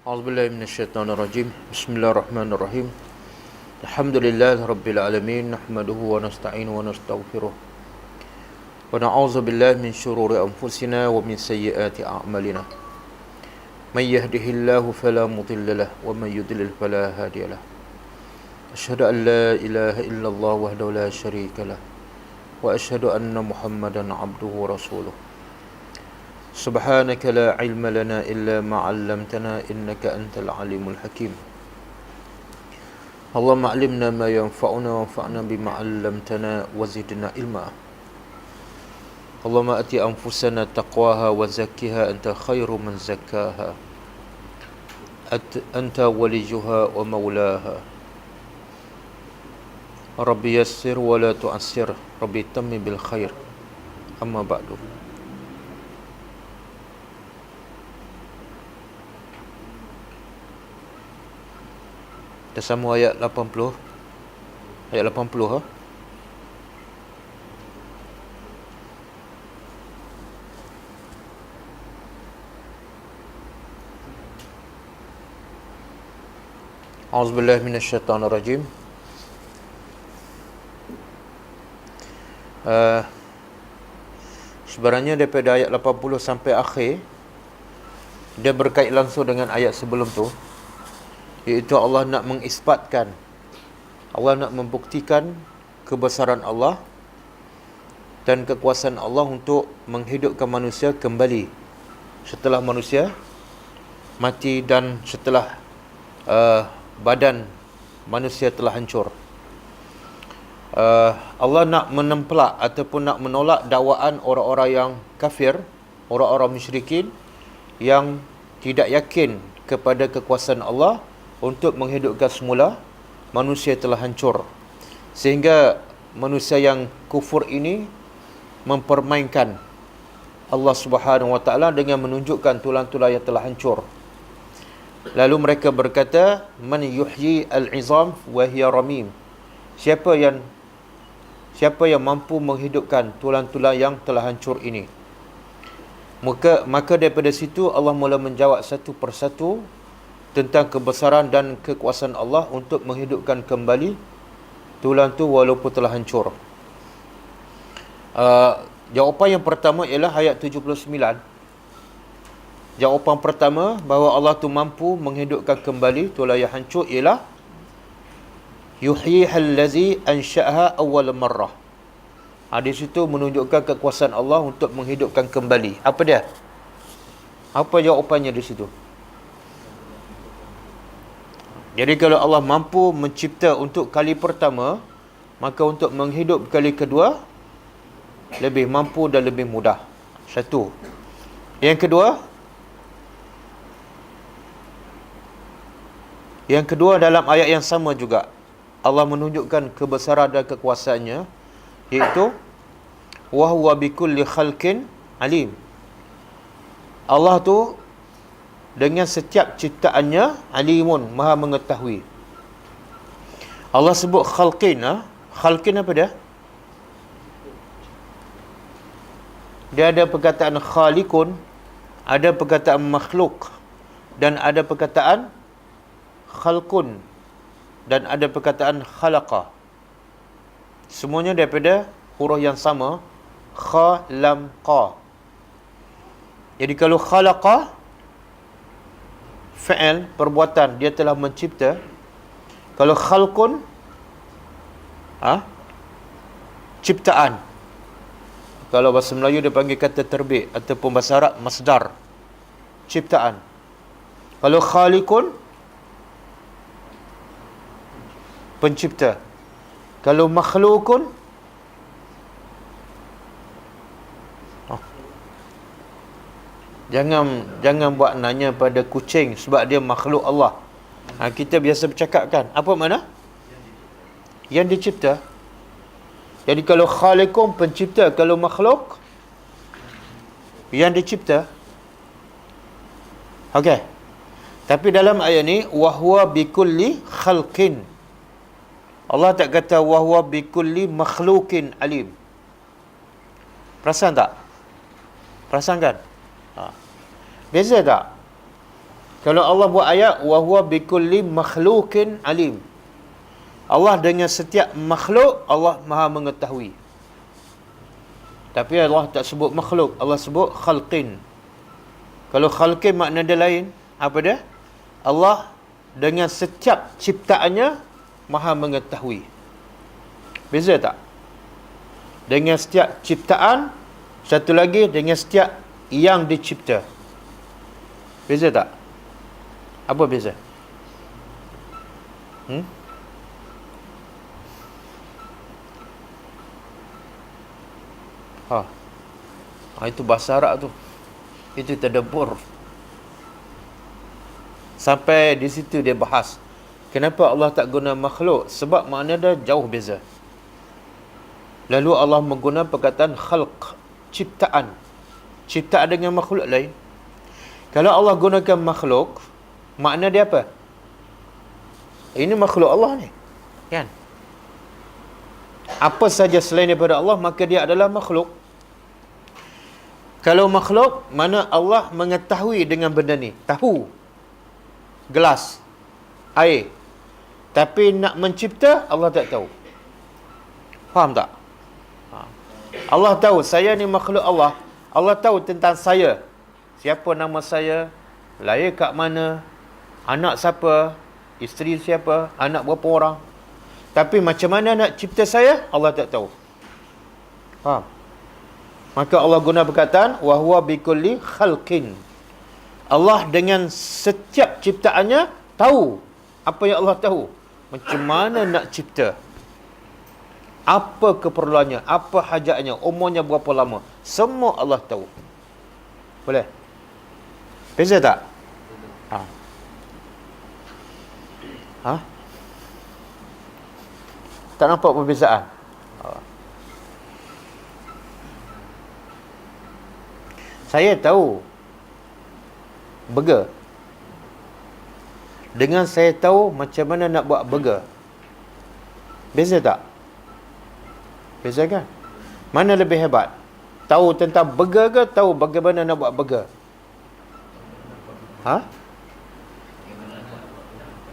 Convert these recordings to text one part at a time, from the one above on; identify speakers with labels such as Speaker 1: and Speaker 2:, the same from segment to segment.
Speaker 1: A'udzubillahi minasyaitonirrajim. Bismillahirrahmanirrahim. Alhamdulillahirabbil alamin, nahmaduhu wa nasta'inuhu wa nastaghfiruh. Wa na'udzu billahi min shururi anfusina wa min sayyiati a'malina. May yahdihillahu fala mudilla lahu wa may yudlil fala hadiya lahu. Asyhadu an la ilaha illallah wahdahu la syarika lahu wa asyhadu anna Muhammadan 'abduhu wa rasuluh. Subhanaka la ilma lana illa ma 'allamtana innaka antal alimul hakim. Allahumma 'allimna ma yanfa'una wanfa'na bima 'allamtana wa zidna ilma. Allahumma ati anfusana taqwaha wa zakkiha anta khairu man zakkaha. Anta waliyuha wa maulaha. Rabbi yassir wa la tu'assir. Rabbi tammi bil khair. Amma ba'du. Kita sambung ayat 80. Ayat 80 ha. A'udzubillahi minasyaitonirrajim. Sebenarnya daripada ayat 80 sampai akhir dia berkait langsung dengan ayat sebelum tu, iaitu Allah nak mengisbatkan, Allah nak membuktikan kebesaran Allah dan kekuasaan Allah untuk menghidupkan manusia kembali setelah manusia mati dan setelah badan manusia telah hancur. Allah nak menempelak ataupun nak menolak dakwaan orang-orang yang kafir, orang-orang musyrikin yang tidak yakin kepada kekuasaan Allah untuk menghidupkan semula manusia telah hancur. Sehingga manusia yang kufur ini mempermainkan Allah Subhanahu wa taala dengan menunjukkan tulang-tulang yang telah hancur. Lalu mereka berkata, man yuhyi al-'izam wa hiya ramim. Siapa yang mampu menghidupkan tulang-tulang yang telah hancur ini? Maka daripada situ Allah mula menjawab satu persatu tentang kebesaran dan kekuasaan Allah untuk menghidupkan kembali tulang tu walaupun telah hancur. Jawapan yang pertama ialah ayat 79. Jawapan pertama bahawa Allah tu mampu menghidupkan kembali tulang yang hancur ialah yuhyihal ladzi ansha'aha awwal marrah. Di situ menunjukkan kekuasaan Allah untuk menghidupkan kembali. Apa dia? Apa jawapannya di situ? Jadi kalau Allah mampu mencipta untuk kali pertama, maka untuk menghidup kali kedua lebih mampu dan lebih mudah. Satu. Yang kedua dalam ayat yang sama juga Allah menunjukkan kebesaran dan kekuasaannya, iaitu wa huwa bikulli khalqin alim. Allah tu dengan setiap ciptaannya alimun, maha mengetahui. Allah sebut khalqin. Khalqin apa dia? Dia ada perkataan khaliqun, ada perkataan makhluk, dan ada perkataan khalqun, dan ada perkataan khalaqa. Semuanya daripada huruf yang sama, kha lam qa. Jadi kalau khalaqa, fi'il, perbuatan, dia telah mencipta. Kalau khalqun, ciptaan. Kalau bahasa Melayu dia panggil kata terbit, ataupun bahasa Arab masdar, ciptaan. Kalau khaliqun, pencipta. Kalau makhlukun, jangan buat nanya pada kucing sebab dia makhluk Allah. Kita biasa bercakap kan, apa makna? Yang dicipta. Jadi kalau khaliqun pencipta, kalau makhluk yang dicipta. Okey. Tapi dalam ayat ni wahwa bikulli khalqin. Allah tak kata wahwa bikulli makhlukin alim. Perasan tak? Perasan kan? Beza tak? Kalau Allah buat ayat, wa huwa bikulli makhluqin alim. Allah dengan setiap makhluk, Allah Maha mengetahui. Tapi Allah tak sebut makhluk, Allah sebut khalqin. Kalau khalqin makna dia lain, apa dia? Allah dengan setiap ciptaannya Maha mengetahui. Beza tak? Dengan setiap ciptaan, satu lagi dengan setiap yang dicipta. Beza tak? Apa beza? Itu bahasa Arab tu. Itu tadabbur. Sampai di situ dia bahas. Kenapa Allah tak guna makhluk? Sebab makna dia jauh beza. Lalu Allah menggunakan perkataan khalq, ciptaan. Ciptaan dengan makhluk lain. Kalau Allah gunakan makhluk, makna dia apa? Ini makhluk Allah ni. Kan? Apa saja selain daripada Allah, maka dia adalah makhluk. Kalau makhluk, mana Allah mengetahui dengan benda ni. Tahu. Gelas. Air. Tapi nak mencipta, Allah tak tahu. Faham tak? Allah tahu, saya ni makhluk Allah. Allah tahu tentang saya. Siapa nama saya, lahir kat mana, anak siapa, isteri siapa, anak berapa orang. Tapi macam mana nak cipta saya, Allah tak tahu. Faham? Maka Allah guna perkataan wa huwa bikulli khalqin. Allah dengan setiap ciptaannya tahu apa yang Allah tahu. Macam mana nak cipta? Apa keperluannya, apa hajatnya, umurnya berapa lama. Semua Allah tahu. Boleh? Beza tak? Tak nampak perbezaan? Saya tahu burger. Dengan saya tahu macam mana nak buat burger. Beza tak? Beza kan? Mana lebih hebat? Tahu tentang burger ke tahu bagaimana nak buat burger?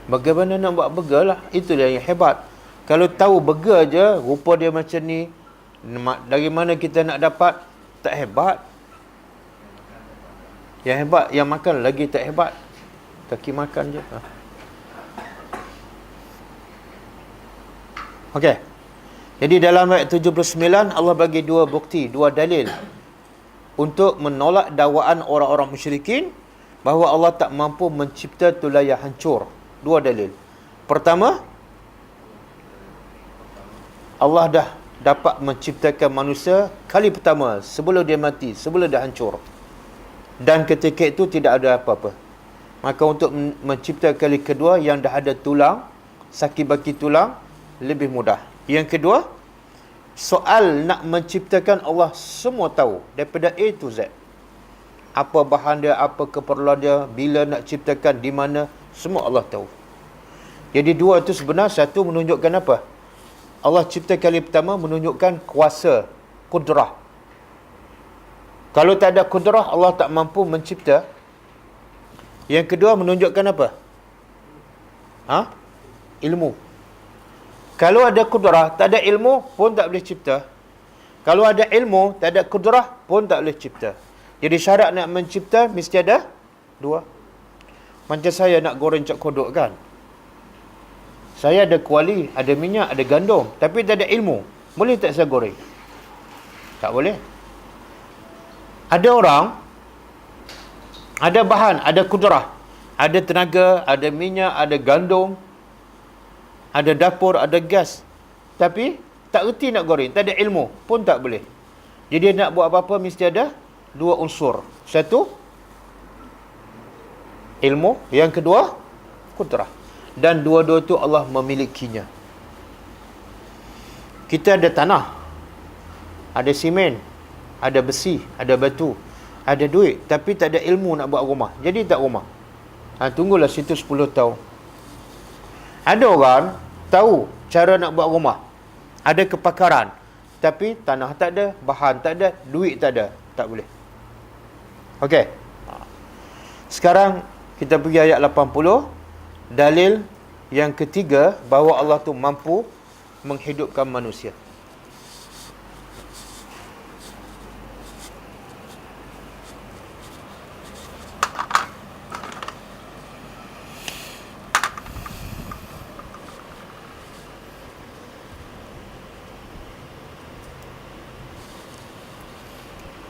Speaker 1: Bagaimana nak buat burger lah. Itulah yang hebat. Kalau tahu burger je, rupa dia macam ni, dari mana kita nak dapat, tak hebat. Yang hebat, yang makan lagi tak hebat. Kaki makan je. Okey. Jadi dalam ayat 79, Allah bagi dua bukti, dua dalil untuk menolak dakwaan orang-orang musyrikin bahawa Allah tak mampu mencipta tulah yang hancur. Dua dalil. Pertama, Allah dah dapat menciptakan manusia kali pertama sebelum dia mati, sebelum dia hancur. Dan ketika itu tidak ada apa-apa. Maka untuk mencipta kali kedua yang dah ada tulang, sakit baki tulang, lebih mudah. Yang kedua, soal nak menciptakan Allah semua tahu. Daripada A to Z. Apa bahan dia, apa keperluan dia, bila nak ciptakan, di mana, semua Allah tahu. Jadi dua itu sebenarnya satu menunjukkan apa? Allah cipta kali pertama menunjukkan kuasa, kudrah. Kalau tak ada kudrah, Allah tak mampu mencipta. Yang kedua menunjukkan apa? Ilmu. Kalau ada kudrah, tak ada ilmu pun tak boleh cipta. Kalau ada ilmu, tak ada kudrah pun tak boleh cipta. Jadi syarat nak mencipta mesti ada dua. Macam saya nak goreng cak kodok kan. Saya ada kuali, ada minyak, ada gandum, tapi tak ada ilmu. Boleh tak saya goreng? Tak boleh. Ada orang, ada bahan, ada kudrah, ada tenaga, ada minyak, ada gandum, ada dapur, ada gas. Tapi tak reti nak goreng, tak ada ilmu pun tak boleh. Jadi nak buat apa-apa mesti ada dua unsur. Satu, ilmu. Yang kedua, kudrah. Dan dua-dua itu Allah memilikinya. Kita ada tanah, ada simen, ada besi, ada batu, ada duit, tapi tak ada ilmu nak buat rumah. Jadi tak rumah. Tunggulah situ 10 tahun. Ada orang tahu cara nak buat rumah, ada kepakaran, tapi tanah tak ada, bahan tak ada, duit tak ada, tak boleh. Okey. Sekarang Kita pergi ayat 80. Dalil yang ketiga bahawa Allah tu mampu menghidupkan manusia.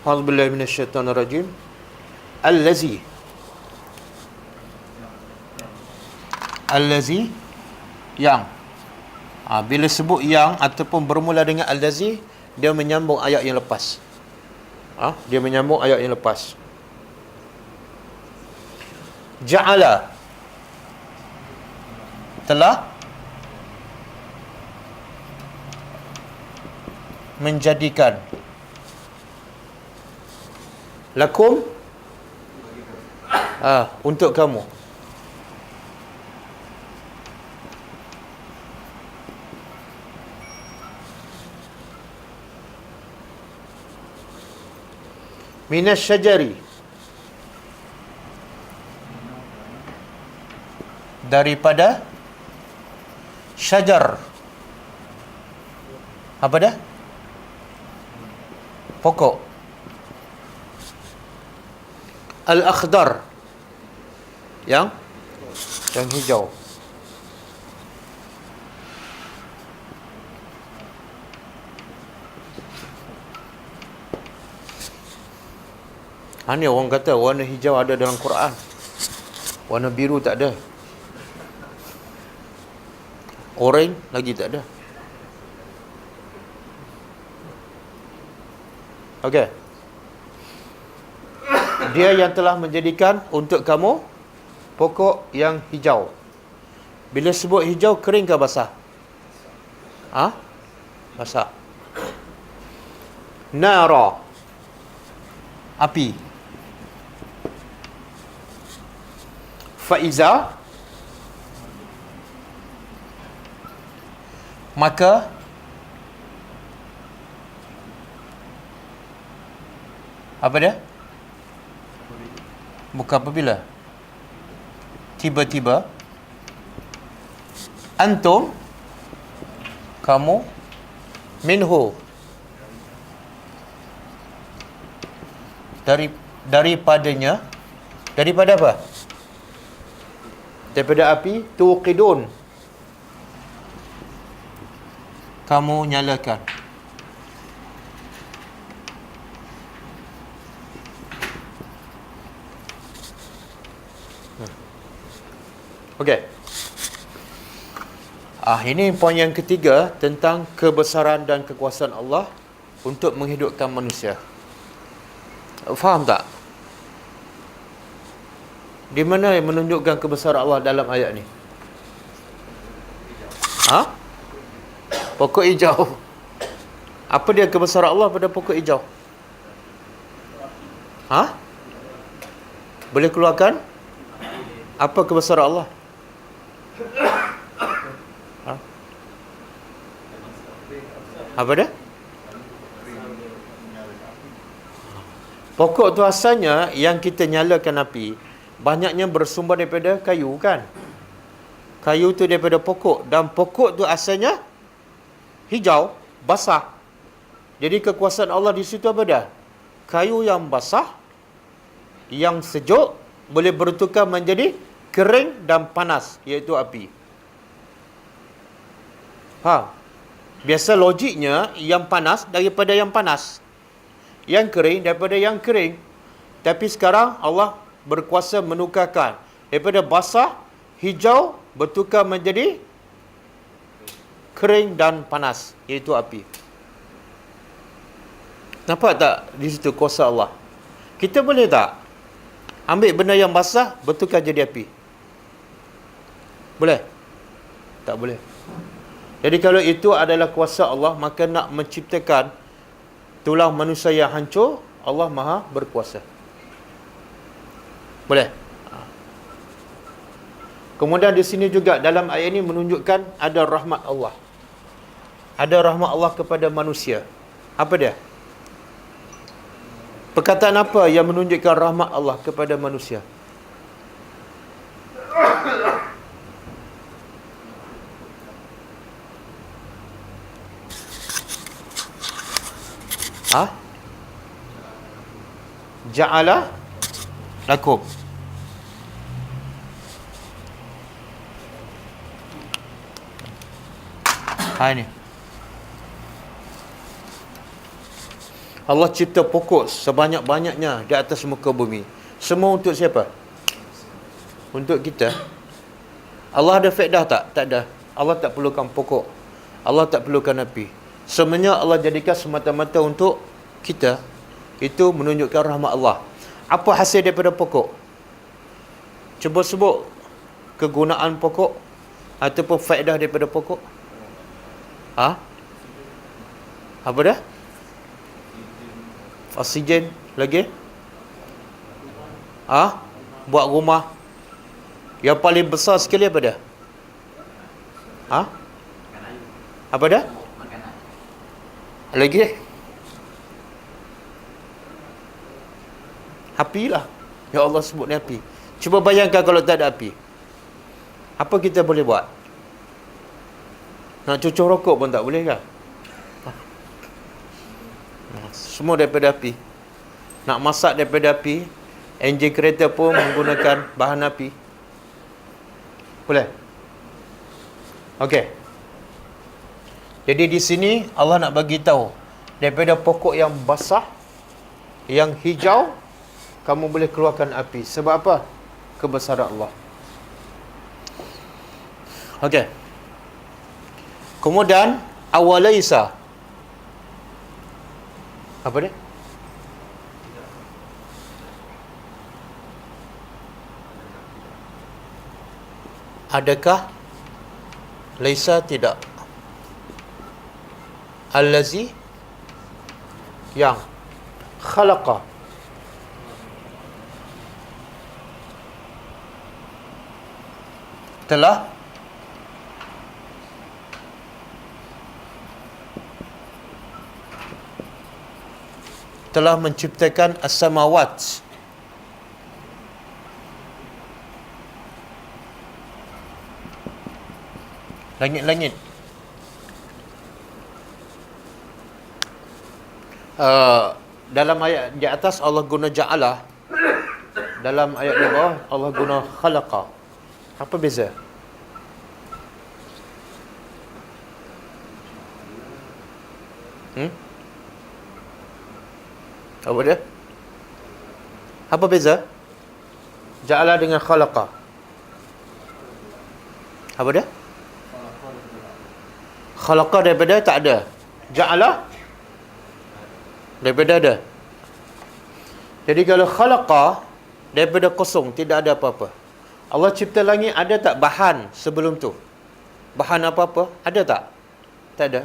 Speaker 1: A'udzubillahi minasyaitonirrajim. Allazi yang. Bila sebut yang ataupun bermula dengan allazi, dia menyambung ayat yang lepas. Dia menyambung ayat yang lepas. Ja'ala, telah menjadikan, lakum, untuk kamu, minas syajari, daripada syajar. Apa dah? Pokok. Al-akhdar, yang hijau. Ni orang kata warna hijau ada dalam Quran, warna biru tak ada, orange lagi tak ada. Okey. Dia yang telah menjadikan untuk kamu pokok yang hijau. Bila sebut hijau, kering ke basah? Basah. Nara, api. Faiza, maka apa dia? Bukan apabila. Tiba-tiba antum, kamu, minhu, daripadanya. Daripada apa? Daripada api. Tuqidun, kamu nyalakan. Okey. Ini poin yang ketiga tentang kebesaran dan kekuasaan Allah untuk menghidupkan manusia. Faham tak? Di mana yang menunjukkan kebesaran Allah dalam ayat ni? Pokok hijau. Apa dia kebesaran Allah pada pokok hijau? Boleh keluarkan? Apa kebesaran Allah? Apa dia? Pokok tu asalnya yang kita nyalakan api banyaknya bersumber daripada kayu, kan? Kayu tu daripada pokok, dan pokok tu asalnya hijau, basah. Jadi kekuasaan Allah di situ apa dah? Kayu yang basah, yang sejuk, boleh bertukar menjadi kering dan panas, iaitu api. Biasa logiknya yang panas daripada yang panas, yang kering daripada yang kering. Tapi sekarang Allah berkuasa menukarkan daripada basah, hijau, bertukar menjadi kering dan panas, iaitu api. Nampak tak di situ kuasa Allah? Kita boleh tak ambil benda yang basah bertukar jadi api? Boleh? Tak boleh. Jadi kalau itu adalah kuasa Allah, maka nak menciptakan tulang manusia yang hancur, Allah Maha berkuasa. Boleh? Kemudian di sini juga dalam ayat ini menunjukkan ada rahmat Allah. Ada rahmat Allah kepada manusia. Apa dia? Perkataan apa yang menunjukkan rahmat Allah kepada manusia? Ha? Ja'ala lakum. Ini. Allah cipta pokok sebanyak-banyaknya di atas muka bumi. Semua untuk siapa? Untuk kita. Allah ada faedah tak? Tak ada. Allah tak perlukan pokok. Allah tak perlukan api. Semuanya Allah jadikan semata-mata untuk kita. Itu menunjukkan rahmat Allah. Apa hasil daripada pokok? Cuba sebut kegunaan pokok ataupun faedah daripada pokok. Ha? Apa dah? Oksigen lagi? Ha? Buat rumah. Yang paling besar sekali apa dah? Ha? Apa dah? Lagi? Api lah. Ya Allah sebut ni api. Cuba bayangkan kalau tak ada api. Apa kita boleh buat? Nak cucur rokok pun tak boleh kan? Semua daripada api. Nak masak daripada api. Enjin kereta pun menggunakan bahan api. Boleh? Okey. Jadi di sini Allah nak bagi tahu daripada pokok yang basah, yang hijau, kamu boleh keluarkan api. Sebab apa? Kebesaran Allah. Okey. Kemudian awalaisa. Apa dia? Adakah? Laisa tidak. Allazi yang khalaqa telah menciptakan as-samawat, langit-langit. Dalam ayat di atas Allah guna ja'ala. Dalam ayat di bawah Allah guna khalaqa. Apa beza? Apa dia? Apa beza? Ja'ala dengan khalaqa. Apa dia? Khalaqa daripada tak ada. Ja'ala daripada ada. Jadi kalau khalaqa daripada kosong, tidak ada apa-apa. Allah cipta langit, ada tak bahan sebelum tu? Bahan apa-apa? Ada tak? Tak ada.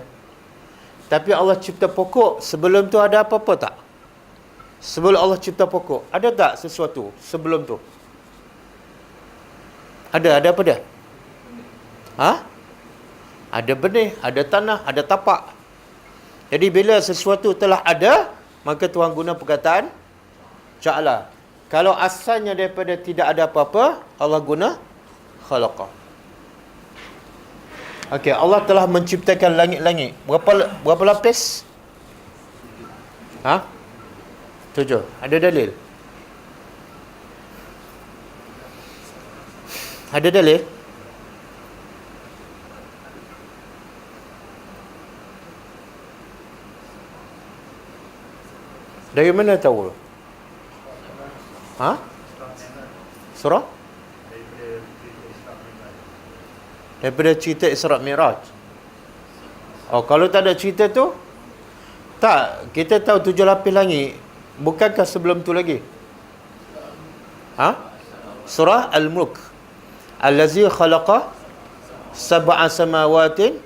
Speaker 1: Tapi Allah cipta pokok, sebelum tu ada apa-apa tak? Sebelum Allah cipta pokok, ada tak sesuatu sebelum tu? Ada apa dia? Ha? Ada benih, ada tanah, ada tapak. Jadi bila sesuatu telah ada, maka Tuhan guna perkataan ja'ala. Kalau asalnya daripada tidak ada apa-apa, Allah guna khalaqa. Okey, Allah telah menciptakan langit-langit. Berapa lapis? Ha? 7. Ada dalil? Ada dalil? Dari mana tahu? Ha? Surah? Daripada cerita Isra' Mi'raj. Oh, kalau tak ada cerita tu, tak, kita tahu 7 lapis langit. Bukankah sebelum tu lagi? Ha? Surah Al-Mulk. Allazi khalaqa sab'a samawatin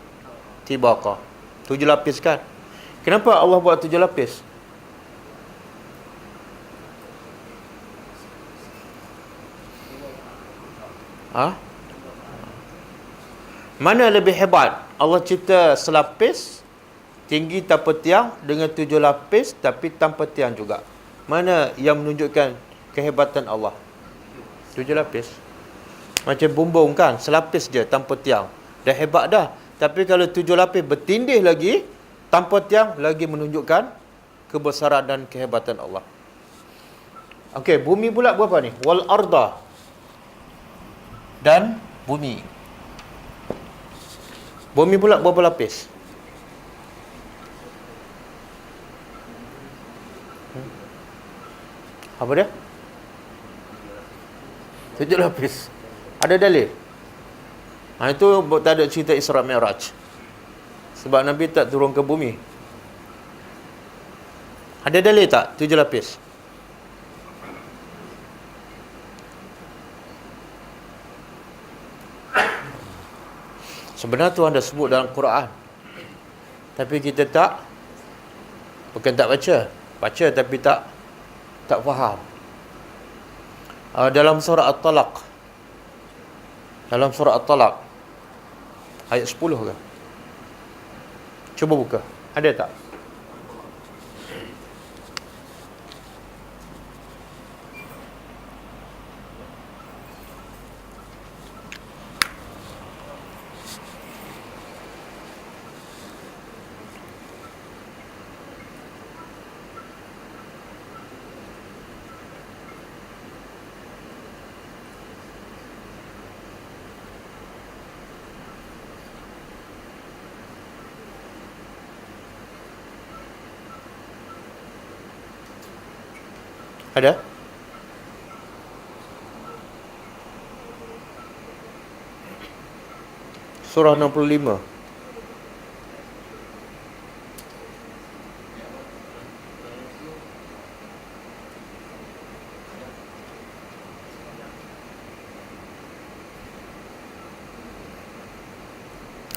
Speaker 1: tibaqa. 7 lapis kan? Kenapa Allah buat 7 lapis? Ha? Mana lebih hebat? Allah cipta selapis tinggi tanpa tiang dengan 7 lapis tapi tanpa tiang juga. Mana yang menunjukkan kehebatan Allah? 7 lapis. Macam bumbung kan, selapis je tanpa tiang. Dah hebat dah. Tapi kalau 7 lapis bertindih lagi tanpa tiang, lagi menunjukkan kebesaran dan kehebatan Allah. Okey, bumi pula berapa ni? Wal arda. Dan bumi. Bumi pula berapa lapis? Apa dia? 7 lapis. Ada dalil? Itu tak ada cerita Isra Mi'raj. Sebab Nabi tak turun ke bumi. Ada dalil tak? 7 lapis. Sebenarnya Tuhan dah sebut dalam Quran. Tapi kita bukan tak baca. Baca tapi tak faham. Dalam surah At-Talaq. Dalam surah At-Talaq. Ayat 10 ke? Cuba buka. Ada tak? Ada? Surah 65.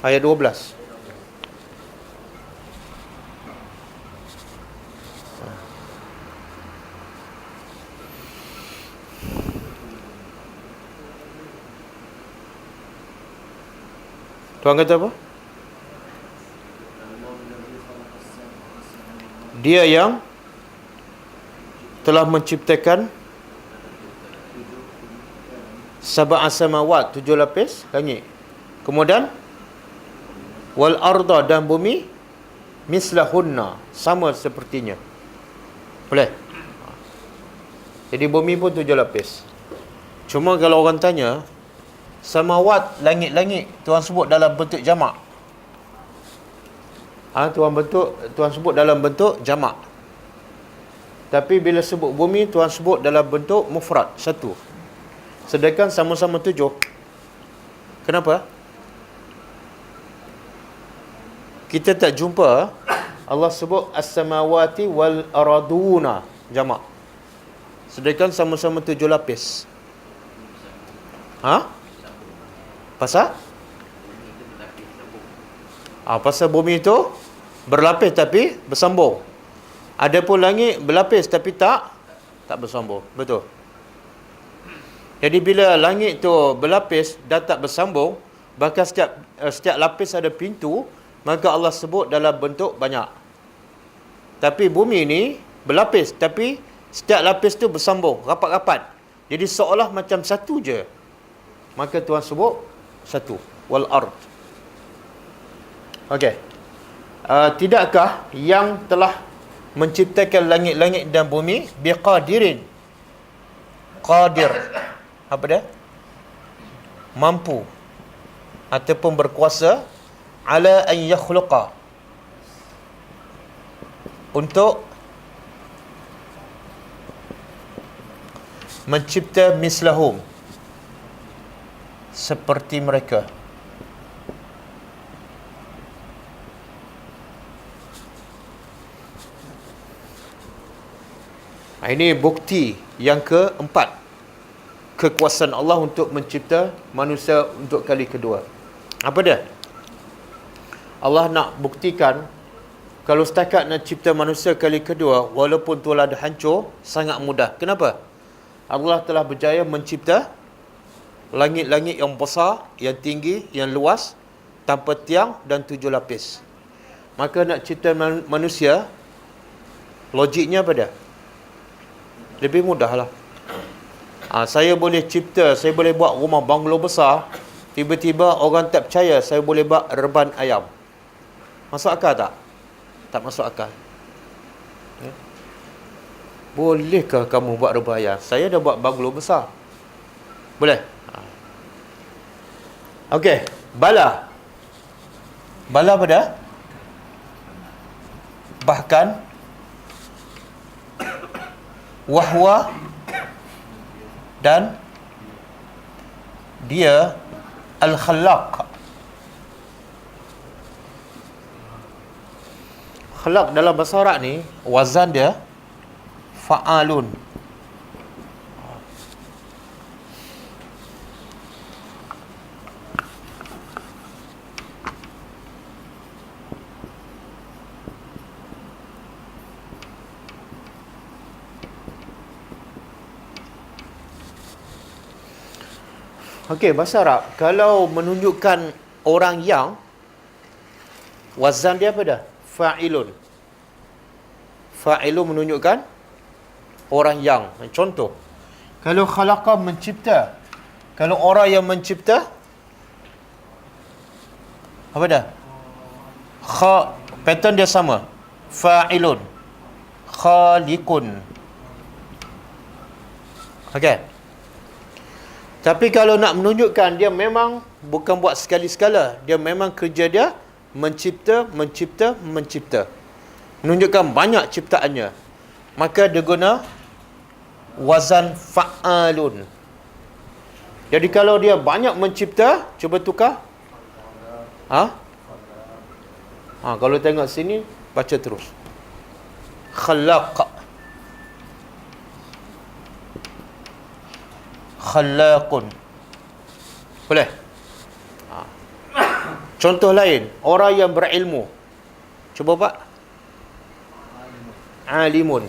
Speaker 1: Ayat 12. Tuhan kata apa? Dia yang telah menciptakan sab'a samawat, 7 lapis langit. Kemudian wal arda, dan bumi mislahunna, sama sepertinya. Boleh? Jadi bumi pun 7 lapis. Cuma kalau orang tanya, samawat, langit-langit, Tuhan sebut dalam bentuk jamak. Tuhan sebut dalam bentuk jamak. Tapi bila sebut bumi, Tuhan sebut dalam bentuk mufrad, satu. Sedangkan sama-sama 7. Kenapa? Kita tak jumpa Allah sebut as-samawati wal araduna jamak. Sedangkan sama-sama 7 lapis. Pasal? Pasal bumi itu berlapis tapi bersambung. Adapun langit berlapis tapi tak bersambung. Betul. Jadi bila langit tu berlapis dan tak bersambung, bahkan setiap lapis ada pintu, maka Allah sebut dalam bentuk banyak. Tapi bumi ni berlapis tapi setiap lapis tu bersambung, rapat-rapat. Jadi seolah macam satu je. Maka Tuhan sebut satu, wal ard. Okey. Tidakkah yang telah menciptakan langit-langit dan bumi biqadirin? Qadir. Apa dia? Mampu ataupun berkuasa ala an yakhluqa, untuk mencipta mislahum, seperti mereka. Ini bukti yang keempat, kekuasaan Allah untuk mencipta manusia untuk kali kedua. Apa dia? Allah nak buktikan kalau setakat nak cipta manusia kali kedua, walaupun tulah dah hancur, sangat mudah. Kenapa? Allah telah berjaya mencipta langit-langit yang besar, yang tinggi, yang luas, tanpa tiang dan 7 lapis. Maka nak cipta manusia, logiknya apa dia? Lebih mudahlah. Saya boleh cipta, saya boleh buat rumah banglo besar, tiba-tiba orang tak percaya saya boleh buat reban ayam. Masuk akal tak? Tak masuk akal. Bolehkah kamu buat rebaya? Saya dah buat banglo besar. Boleh? Okey, bala. Bala pada? Bahkan wahwa dan dia al-khallaq. Khalaq dalam bahasa Arab ni wazan dia fa'alun. Okey, bahasa Arab kalau menunjukkan orang yang, wazan dia apa dah? Fa'ilun. Fa'ilun menunjukkan orang yang. Contoh, kalau khalaqa mencipta, kalau orang yang mencipta apa dah? Pattern dia sama. Fa'ilun, khaliqun. Okey. Tapi kalau nak menunjukkan dia memang bukan buat sekali-sekala, dia memang kerja dia mencipta. Menunjukkan banyak ciptaannya. Maka dia guna wazan fa'alun. Jadi kalau dia banyak mencipta, cuba tukar. Kalau tengok sini, baca terus. Khallaq. Khallaqun. Boleh? Contoh lain, orang yang berilmu. Cuba Pak. Alimun.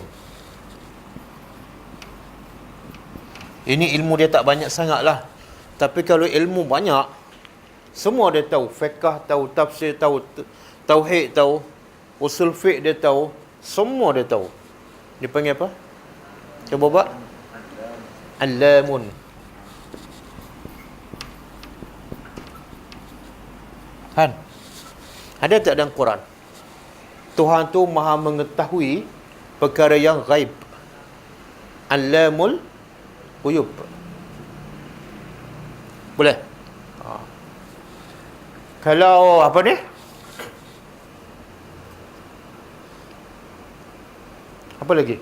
Speaker 1: Ini ilmu dia tak banyak sangat lah. Tapi kalau ilmu banyak, semua dia tahu. Fiqh tahu, tafsir tahu, tauhid tahu, usul fiqh dia tahu, semua dia tahu. Dipanggil apa? Cuba Pak. Allamun. Kan? Ada tak dalam Quran? Tuhan tu maha mengetahui perkara yang ghaib. Allamul ghuyub. Boleh? Kalau apa ni? Apa lagi?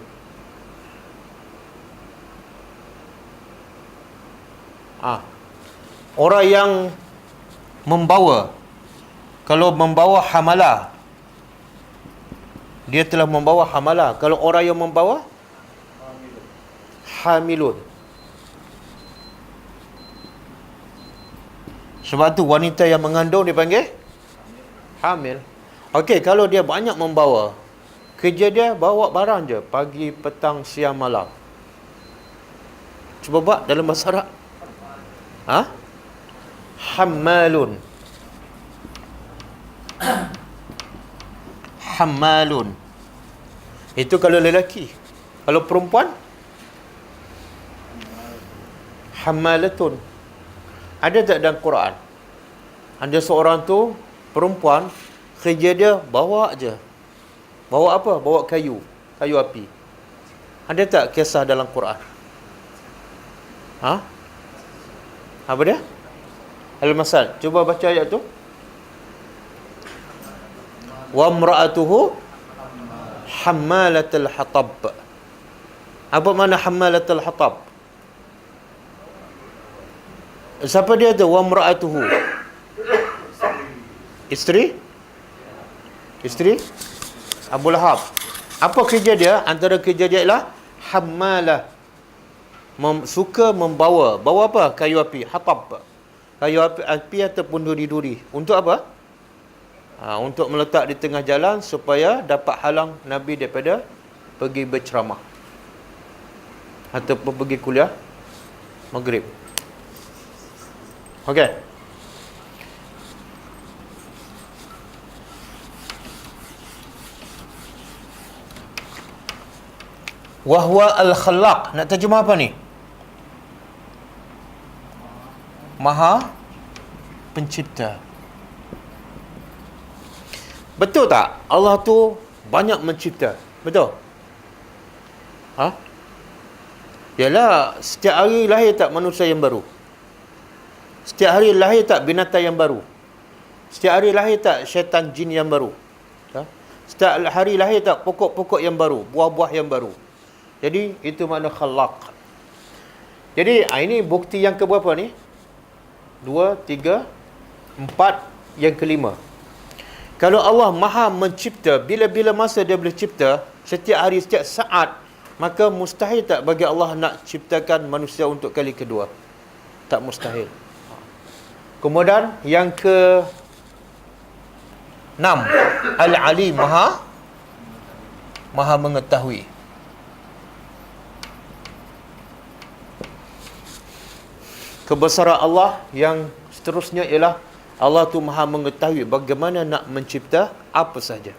Speaker 1: Orang yang membawa. Kalau membawa hamalah, dia telah membawa hamalah. Kalau orang yang membawa, hamilun. Sebab tu wanita yang mengandung dipanggil hamil. Okey, kalau dia banyak membawa, kerja dia bawa barang je, pagi, petang, siang, malam. Cuba buat dalam bahasa Arab. Hammalun. Hammalun. Itu kalau lelaki. Kalau perempuan, hammalatun. Ada tak dalam Quran? Ada seorang tu perempuan, kerja dia bawa je. Bawa apa? Bawa kayu api. Ada tak kisah dalam Quran? Apa dia? Al-Masal. Cuba baca ayat tu. Wa imra'atuhu hammalatul hatab. Apa makna hammalatul hatab? Siapa dia tu? Wa imra'atuhu. Isteri Abu Lahab. Apa kerja dia? Antara kerja dia ialah hammalah. Suka membawa. Bawa apa? Kayu api. Hatab. Kayu api ataupun duri-duri. Untuk apa? Untuk meletak di tengah jalan supaya dapat halang Nabi daripada pergi berceramah ataupun pergi kuliah maghrib. Okey. Wahwa al-khallaq. Nak terjemah apa ni? Maha pencipta. Betul tak? Allah tu banyak mencipta. Betul? Ha? Yalah, setiap hari lahir tak manusia yang baru? Setiap hari lahir tak binatang yang baru? Setiap hari lahir tak syaitan jin yang baru? Ha? Setiap hari lahir tak pokok-pokok yang baru, buah-buah yang baru? Jadi itu makna khalaq. Jadi ini bukti yang keberapa ni? 2, 3, 4, yang kelima. Kalau Allah Maha mencipta, bila-bila masa dia boleh cipta, setiap hari, setiap saat, maka mustahil tak bagi Allah nak ciptakan manusia untuk kali kedua? Tak mustahil. Kemudian yang ke 6, Al-Ali, Maha mengetahui. Kebesaran Allah yang seterusnya ialah Allah tu Maha mengetahui bagaimana nak mencipta apa saja.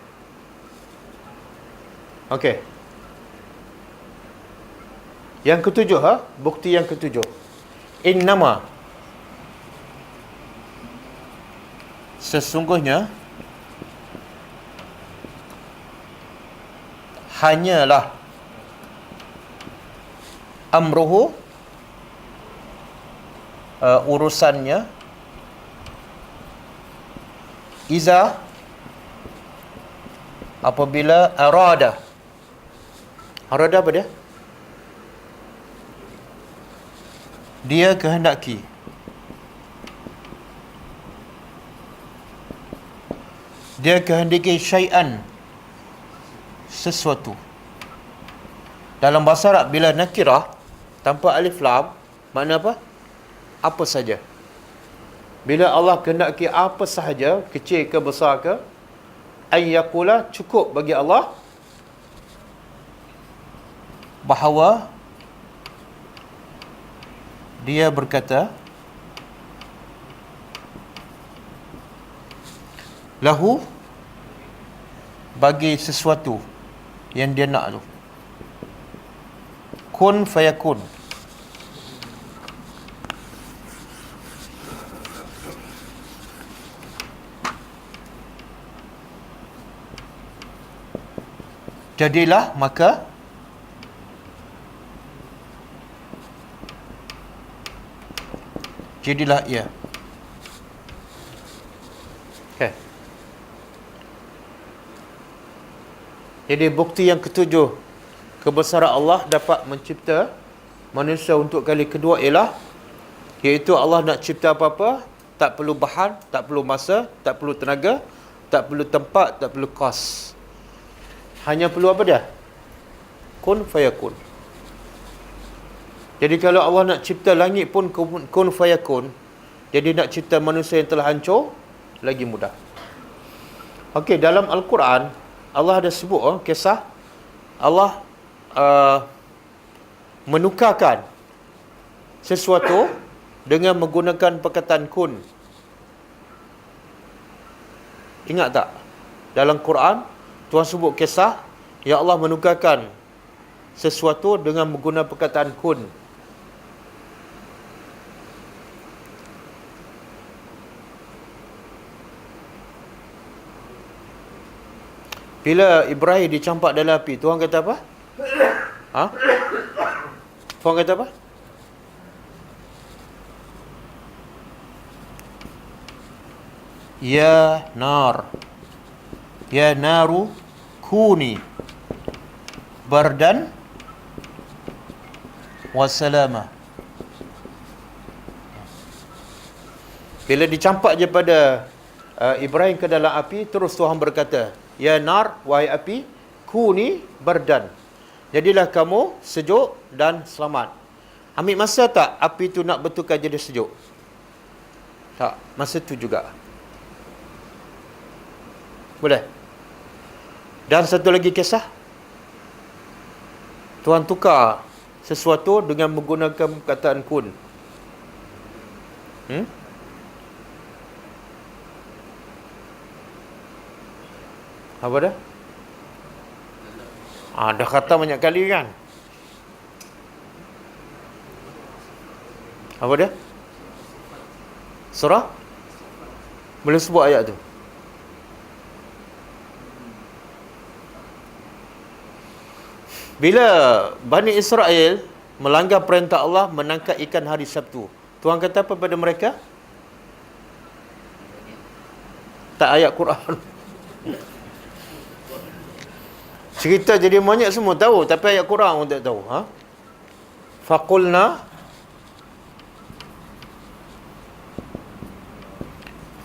Speaker 1: Okey. Yang ketujuh, bukti yang ketujuh. Innama, sesungguhnya, hanyalah, amruhu, urusannya, iza, apabila, arada apa dia? Dia kehendaki. Dia kehendaki syai'an, sesuatu. Dalam bahasa Arab, bila nakirah tanpa alif lam, makna apa? Apa saja. Bila Allah kehendaki apa sahaja, kecil ke besar ke, ayyaqula, cukup bagi Allah bahawa dia berkata, lahu, bagi sesuatu yang dia nak tu, kun fayakun. Jadilah, maka jadilah ia. Okay. Jadi bukti yang ketujuh kebesaran Allah dapat mencipta manusia untuk kali kedua ialah, iaitu Allah nak cipta apa-apa, tak perlu bahan, tak perlu masa, tak perlu tenaga, tak perlu tempat, tak perlu kos. Hanya perlu apa dia? Kun fayakun. Jadi kalau Allah nak cipta langit pun kun fayakun, jadi nak cipta manusia yang telah hancur lagi mudah. Okey, dalam Al-Quran Allah ada sebut kisah Allah menukarkan sesuatu dengan menggunakan perkataan kun. Ingat tak? Dalam Quran Tuhan sebut kisah ya Allah menukarkan sesuatu dengan menggunakan perkataan kun. Bila Ibrahim dicampak dalam api, Tuhan kata apa? Tuhan kata apa? Ya nar, ya naru kuni bardan wasalama. Bila dicampak je pada Ibrahim ke dalam api, terus Tuhan berkata, ya nar, wahai api, kuni bardan, jadilah kamu sejuk dan selamat. Ambil masa tak api tu nak betulkan jadi sejuk? Tak, masa tu juga. Boleh? Dan satu lagi kisah, Tuhan tukar sesuatu dengan menggunakan perkataan kun. Apa dah? Dah kata banyak kali kan? Apa dia? Surah? Boleh sebut ayat tu? Bila Bani Israel melanggar perintah Allah menangkap ikan hari Sabtu, Tuhan kata apa pada mereka? Tak ayat Quran. Cerita jadi monyet semua tahu, tapi ayat Quran orang tak tahu.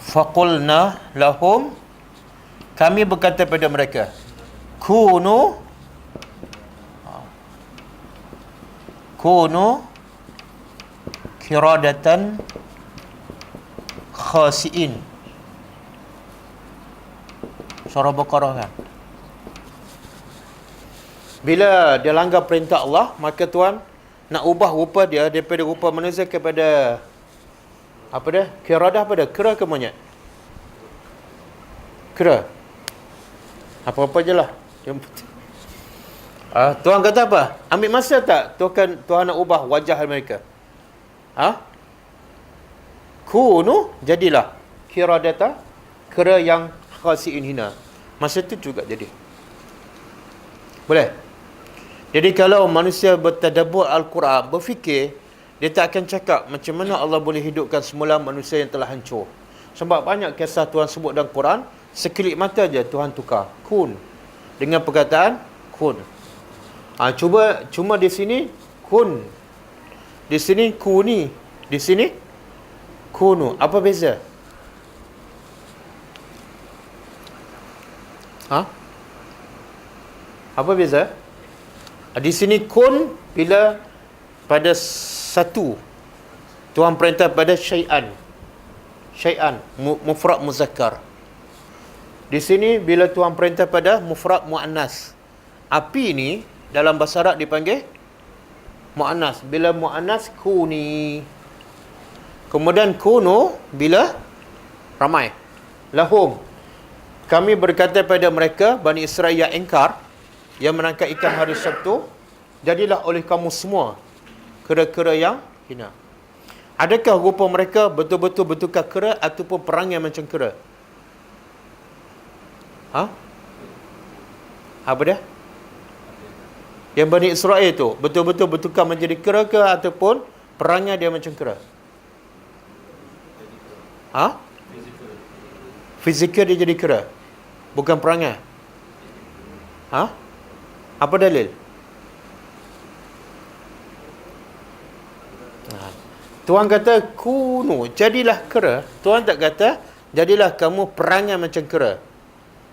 Speaker 1: Faqulna lahum, kami berkata pada mereka, kunu kiradatan khasiin. Surah Baqarah kan. Bila dia langgar perintah Allah, maka Tuhan nak ubah rupa dia daripada rupa manusia kepada apa dia? Kiradah apa dia? Kera ke monyet? Kera. Apa-apa je lah. Tuhan kata apa? Ambil masa tak Tuhan nak ubah wajah mereka? Kunu, jadilah kiradata, kera yang khasiin hina. Masa tu juga jadi. Boleh? Jadi kalau manusia bertadabbur Al-Quran, berfikir, dia tak akan cakap macam mana Allah boleh hidupkan semula manusia yang telah hancur. Sebab banyak kisah Tuhan sebut dalam Quran, sekelip mata je Tuhan tukar. Kun. Dengan perkataan kun. Cuma di sini kun. Di sini kuni. Di sini kunu. Apa beza? Apa beza? Di sini kun bila pada satu, Tuhan perintah pada syai'an, mufrad muzakkar. Di sini bila Tuhan perintah pada mufrad muannas. Api ni dalam bahasa Arab dipanggil muannas. Bila muannas kuni. Kemudian kunu bila ramai. Lahum, kami berkata pada mereka, Bani Israel yang ingkar, yang menangkap ikan hari Sabtu, jadilah oleh kamu semua kera-kera yang hina. Adakah rupa mereka betul-betul bertukar kera ataupun perangai macam kera? Apa dia? Yang Bani Israel tu betul-betul bertukar menjadi kera ke ataupun perangai dia macam kera? Fizikal dia jadi kera, bukan perangai. Apa dalil? Tuhan kata kunu, jadilah kera. Tuhan tak kata jadilah kamu perangai macam kera.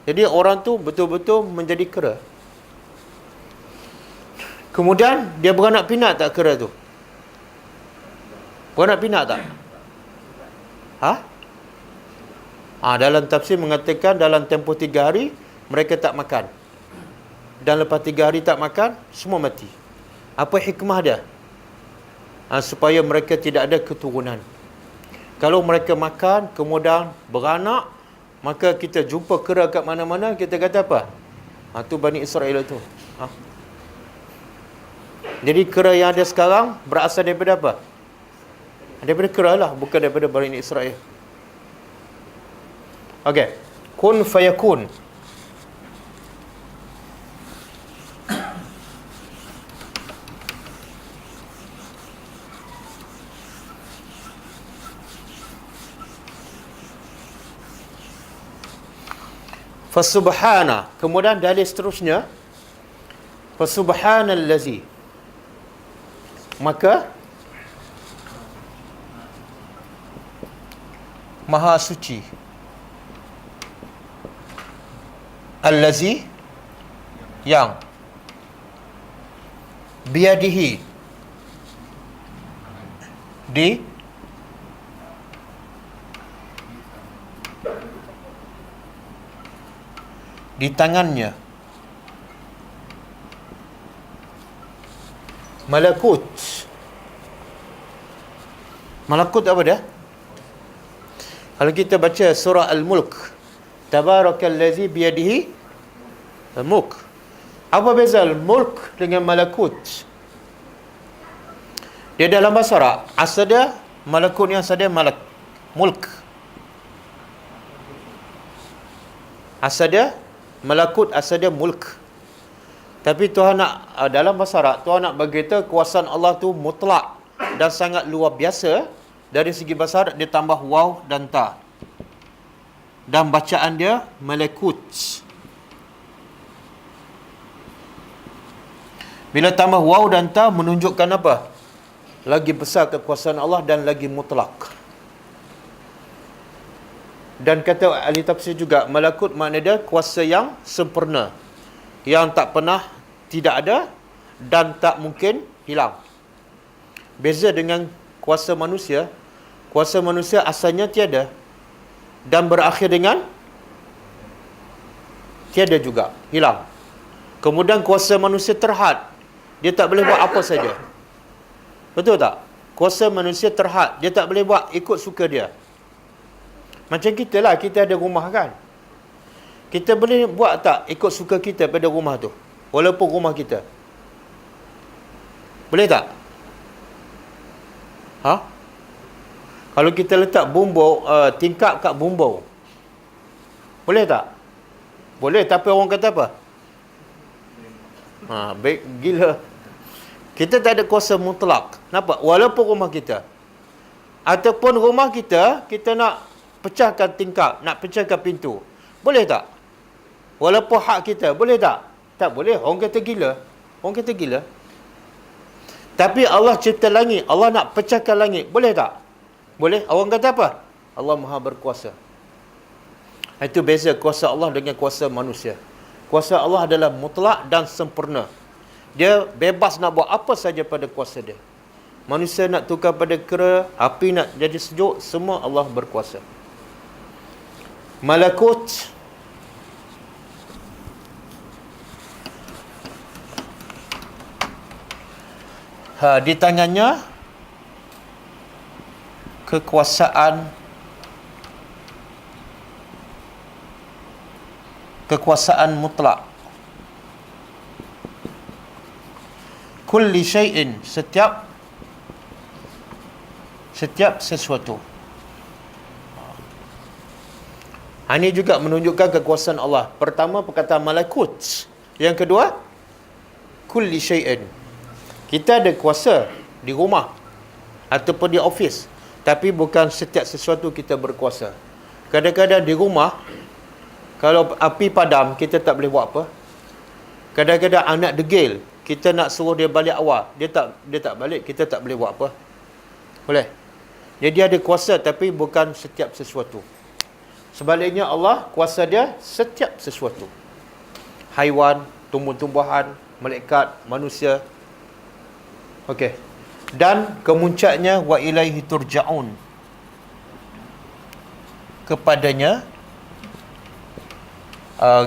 Speaker 1: Jadi orang tu betul-betul menjadi kera. Kemudian dia beranak pinak tak kera tu? Beranak pinak tak? Dalam tafsir mengatakan dalam tempoh 3 hari mereka tak makan. Dan lepas 3 hari tak makan, semua mati. Apa hikmah dia? Supaya mereka tidak ada keturunan. Kalau mereka makan, kemudian beranak, maka kita jumpa kera kat mana-mana, kita kata apa? Tu Bani Israel tu. Jadi kera yang ada sekarang berasal daripada apa? Daripada kera lah, bukan daripada Bani Israel. Okey. Kun fayakun. Fasubhana, kemudian dalil seterusnya, fasubhanallazi, maka maha suci, allazi, yang, biadihi, di tangannya, malakut. Malakut apa dia? Kalau kita baca surah Al-Mulk, Tabarakallazi biyadihi al-mulk. Apa beza Al-Mulk dengan malakut? Dia dalam bahasa Arab, asal dia malakut ni asal dia mulk. Asal dia malakut, asal dia mulk. Tapi Tuhan nak, dalam bahasa Arab, Tuhan nak berkata kuasaan Allah tu mutlak dan sangat luar biasa. Dari segi bahasa Arab, dia tambah waw dan ta. Dan bacaan dia malakut. Bila tambah waw dan ta menunjukkan apa? Lagi besar kekuasaan Allah dan lagi mutlak. Dan kata ahli tafsir juga, malakut makna dia kuasa yang sempurna, yang tak pernah tidak ada dan tak mungkin hilang. Beza dengan kuasa manusia. Kuasa manusia asalnya tiada dan berakhir dengan tiada juga, hilang. Kemudian kuasa manusia terhad. Dia tak boleh buat apa saja. Betul tak? Kuasa manusia terhad. Dia tak boleh buat ikut suka dia. Macam kita lah, kita ada rumah kan. Kita boleh buat tak ikut suka kita pada rumah tu? Walaupun rumah kita. Boleh tak? Ha? Kalau kita letak bumbung, tingkap kat bumbung. Boleh tak? Boleh, tapi orang kata apa? Baik gila. Kita tak ada kuasa mutlak. Nampak? Walaupun rumah kita. Ataupun rumah kita, kita nak pecahkan tingkap, nak pecahkan pintu. Boleh tak? Walaupun hak kita, boleh tak? Tak boleh. Orang kata gila. Orang kata gila. Tapi Allah cipta langit. Allah nak pecahkan langit. Boleh tak? Boleh. Orang kata apa? Allah Maha berkuasa. Itu beza kuasa Allah dengan kuasa manusia. Kuasa Allah adalah mutlak dan sempurna. Dia bebas nak buat apa saja pada kuasa dia. Manusia nak tukar pada kera, api nak jadi sejuk, semua Allah berkuasa. Malakut di tangannya kekuasaan mutlak. Kulli syai'in, setiap sesuatu. Ini juga menunjukkan kekuasaan Allah. Pertama perkataan malakut. Yang kedua, kulli syai'in. Kita ada kuasa di rumah ataupun di ofis, tapi bukan setiap sesuatu kita berkuasa. Kadang-kadang di rumah, kalau api padam, kita tak boleh buat apa. Kadang-kadang anak degil, kita nak suruh dia balik awal, dia tak balik, kita tak boleh buat apa. Boleh. Jadi ada kuasa tapi bukan setiap sesuatu. Sebaliknya Allah, kuasa dia setiap sesuatu. Haiwan, tumbuh-tumbuhan, malaikat, manusia. Okey. Dan kemuncaknya wa ilaihi turja'un. Kepadanya,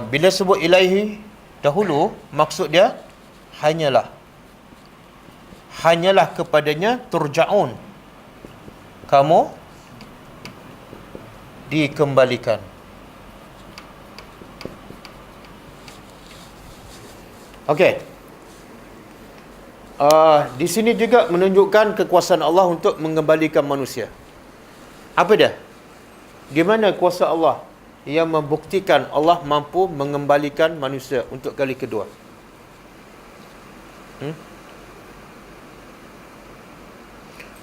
Speaker 1: bila sebut ilaihi dahulu, maksud dia hanyalah kepadanya turja'un, kamu dikembalikan. Okey. Di sini juga menunjukkan kekuasaan Allah untuk mengembalikan manusia. Apa dia? Gimana kuasa Allah yang membuktikan Allah mampu mengembalikan manusia untuk kali kedua?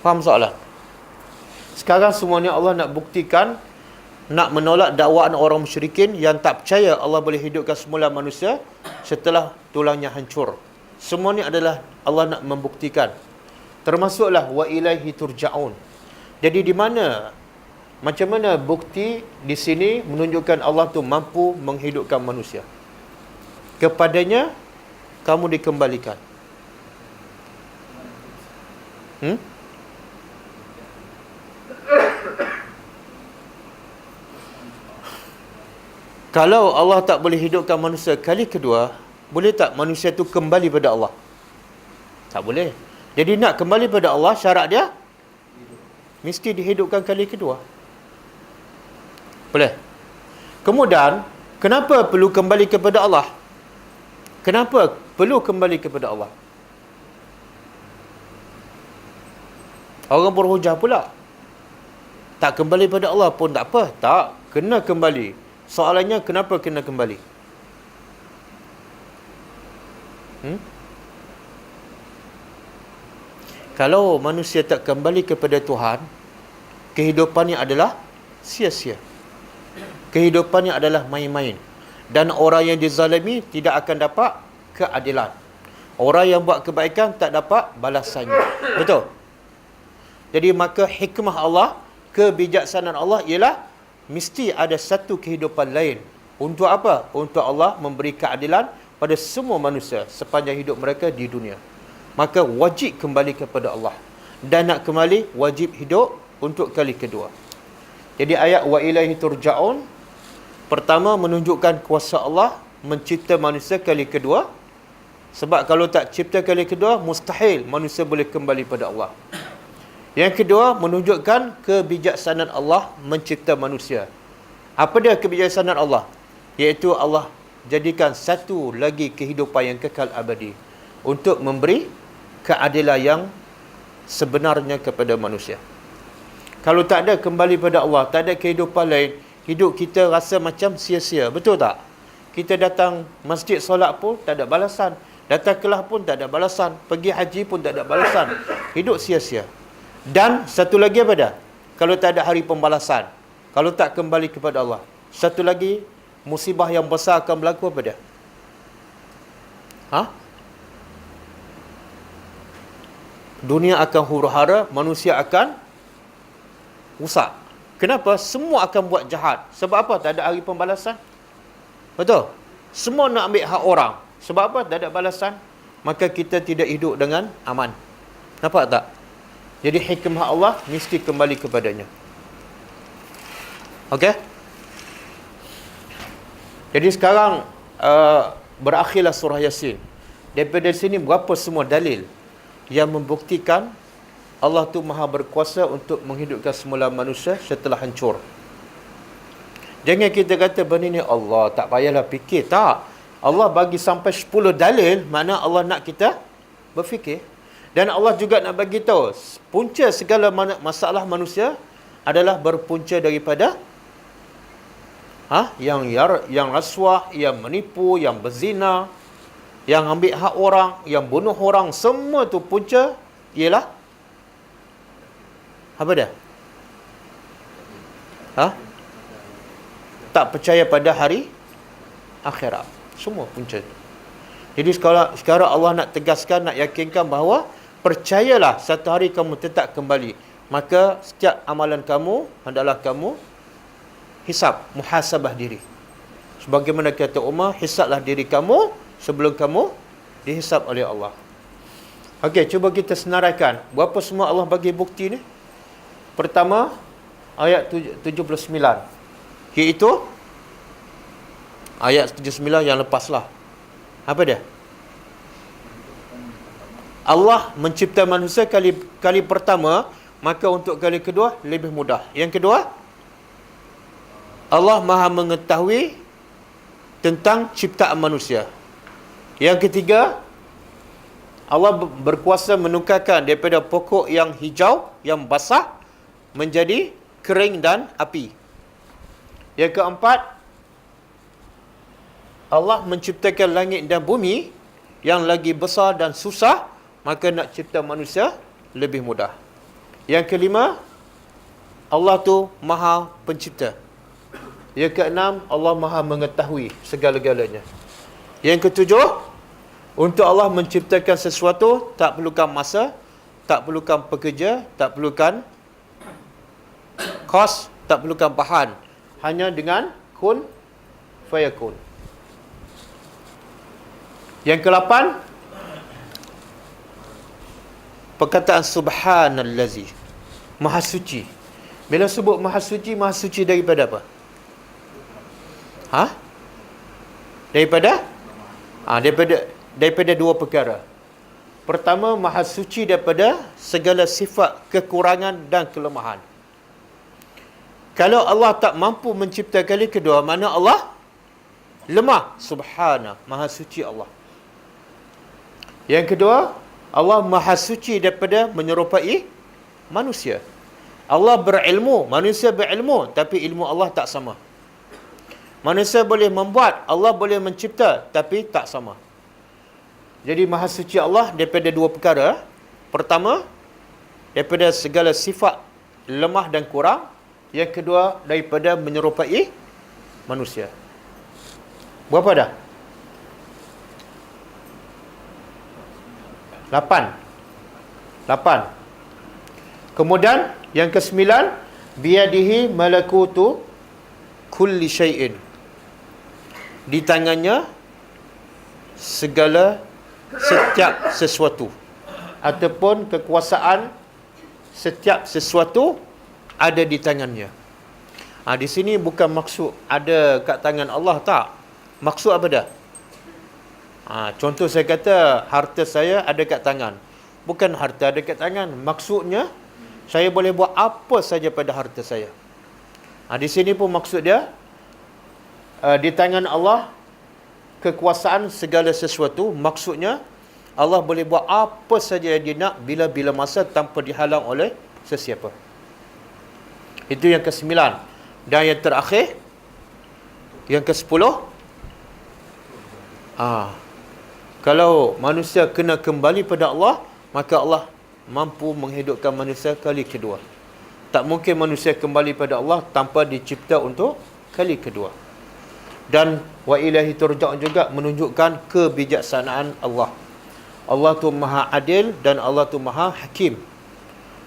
Speaker 1: Faham soalan? Sekarang semuanya Allah nak buktikan, nak menolak dakwaan orang musyrikin yang tak percaya Allah boleh hidupkan semula manusia setelah tulangnya hancur. Semua ni adalah Allah nak membuktikan. Termasuklah wa ilaihi turja'un. Jadi di mana, macam mana bukti di sini menunjukkan Allah tu mampu menghidupkan manusia? Kepadanya kamu dikembalikan. Kalau Allah tak boleh hidupkan manusia kali kedua, boleh tak manusia tu kembali pada Allah? Tak boleh. Jadi nak kembali pada Allah, syarat dia mesti dihidupkan kali kedua. Boleh. Kemudian, kenapa perlu kembali kepada Allah? Kenapa perlu kembali kepada Allah? Orang berhujah pula. Tak kembali pada Allah pun tak apa. Tak, kena kembali. Soalannya kenapa kena kembali? Hmm? Kalau manusia tak kembali kepada Tuhan, kehidupannya adalah sia-sia. Kehidupannya adalah main-main. Dan orang yang dizalimi tidak akan dapat keadilan. Orang yang buat kebaikan tak dapat balasannya. Betul? Jadi maka hikmah Allah, kebijaksanaan Allah ialah mesti ada satu kehidupan lain. Untuk apa? Untuk Allah memberi keadilan pada semua manusia sepanjang hidup mereka di dunia. Maka wajib kembali kepada Allah. Dan nak kembali, wajib hidup untuk kali kedua. Jadi ayat wa ilaihi turja'un, pertama menunjukkan kuasa Allah mencipta manusia kali kedua. Sebab kalau tak cipta kali kedua, mustahil manusia boleh kembali pada Allah. Yang kedua, menunjukkan kebijaksanaan Allah mencipta manusia. Apa dia kebijaksanaan Allah? Iaitu Allah jadikan satu lagi kehidupan yang kekal abadi untuk memberi keadilan yang sebenarnya kepada manusia. Kalau tak ada kembali pada Allah, tak ada kehidupan lain, hidup kita rasa macam sia-sia. Betul tak? Kita datang masjid solat pun tak ada balasan. Datang kelas pun tak ada balasan. Pergi haji pun tak ada balasan. Hidup sia-sia. Dan satu lagi apa dah? Kalau tak ada hari pembalasan, kalau tak kembali kepada Allah, satu lagi musibah yang besar akan berlaku apa dah? Dunia akan huru-hara, manusia akan rusak. Kenapa? Semua akan buat jahat. Sebab apa? Tak ada hari pembalasan. Betul? Semua nak ambil hak orang. Sebab apa? Tak ada balasan. Maka kita tidak hidup dengan aman. Nampak tak? Jadi hikmah Allah mesti kembali kepadanya. Okey? Jadi sekarang berakhirlah surah Yasin. Daripada sini berapa semua dalil yang membuktikan Allah tu maha berkuasa untuk menghidupkan semula manusia setelah hancur. Jangan kita kata benda ni Allah tak payahlah fikir. Tak. Allah bagi sampai 10 dalil, makna Allah nak kita berfikir. Dan Allah juga nak bagi tahu punca segala masalah manusia adalah berpunca daripada yang rasuah, yang menipu, yang berzina, yang ambil hak orang, yang bunuh orang, semua tu punca ialah apa dia? Tak percaya pada hari akhirat. Semua punca tu. Jadi sekarang Allah nak tegaskan, nak yakinkan bahawa percayalah satu hari kamu tetap kembali. Maka setiap amalan kamu hendaklah kamu hisab, muhasabah diri. Sebagaimana kata Umar, hisablah diri kamu sebelum kamu dihisab oleh Allah. Okey, cuba kita senaraikan berapa semua Allah bagi bukti ni. Pertama, ayat 79. Iaitu ayat 79 yang lepaslah. Apa dia? Allah mencipta manusia kali pertama, maka untuk kali kedua lebih mudah. Yang kedua, Allah maha mengetahui tentang ciptaan manusia. Yang ketiga, Allah berkuasa menukarkan daripada pokok yang hijau, yang basah, menjadi kering dan api. Yang keempat, Allah menciptakan langit dan bumi yang lagi besar dan susah, maka nak cipta manusia lebih mudah. Yang kelima, Allah tu maha pencipta. Yang keenam, Allah maha mengetahui segala-galanya. Yang ketujuh, untuk Allah menciptakan sesuatu tak perlukan masa, tak perlukan pekerja, tak perlukan kos, tak perlukan bahan. Hanya dengan kun fayakun. Yang ke-8, perkataan subhanallazi, maha suci. Bila sebut maha suci daripada apa? Daripada dua perkara. Pertama, maha suci daripada segala sifat kekurangan dan kelemahan. Kalau Allah tak mampu mencipta kali kedua, mana Allah lemah. Subhana, maha suci Allah. Yang kedua, Allah maha suci daripada menyerupai manusia. Allah berilmu, manusia berilmu, tapi ilmu Allah tak sama. Manusia boleh membuat, Allah boleh mencipta, tapi tak sama. Jadi Maha Suci Allah daripada dua perkara. Pertama, daripada segala sifat lemah dan kurang. Yang kedua, daripada menyerupai manusia. Berapa dah? 8. Kemudian yang ke-9, biyadihi malakutu kulli syai'in. Di tangannya segala setiap sesuatu, ataupun kekuasaan setiap sesuatu ada di tangannya. Di sini bukan maksud ada kat tangan Allah, tak. Maksud apa dah? Contoh saya kata harta saya ada kat tangan. Bukan harta ada kat tangan. Maksudnya saya boleh buat apa saja pada harta saya. Di sini pun maksud dia di tangan Allah kekuasaan segala sesuatu. Maksudnya Allah boleh buat apa saja yang dia nak bila-bila masa tanpa dihalang oleh sesiapa. Itu yang ke-9. Dan yang terakhir, yang ke-10, kalau manusia kena kembali pada Allah, maka Allah mampu menghidupkan manusia kali kedua. Tak mungkin manusia kembali pada Allah tanpa dicipta untuk kali kedua. Dan wa ilahi turja'un juga menunjukkan kebijaksanaan Allah. Allah tu Maha Adil dan Allah tu Maha Hakim.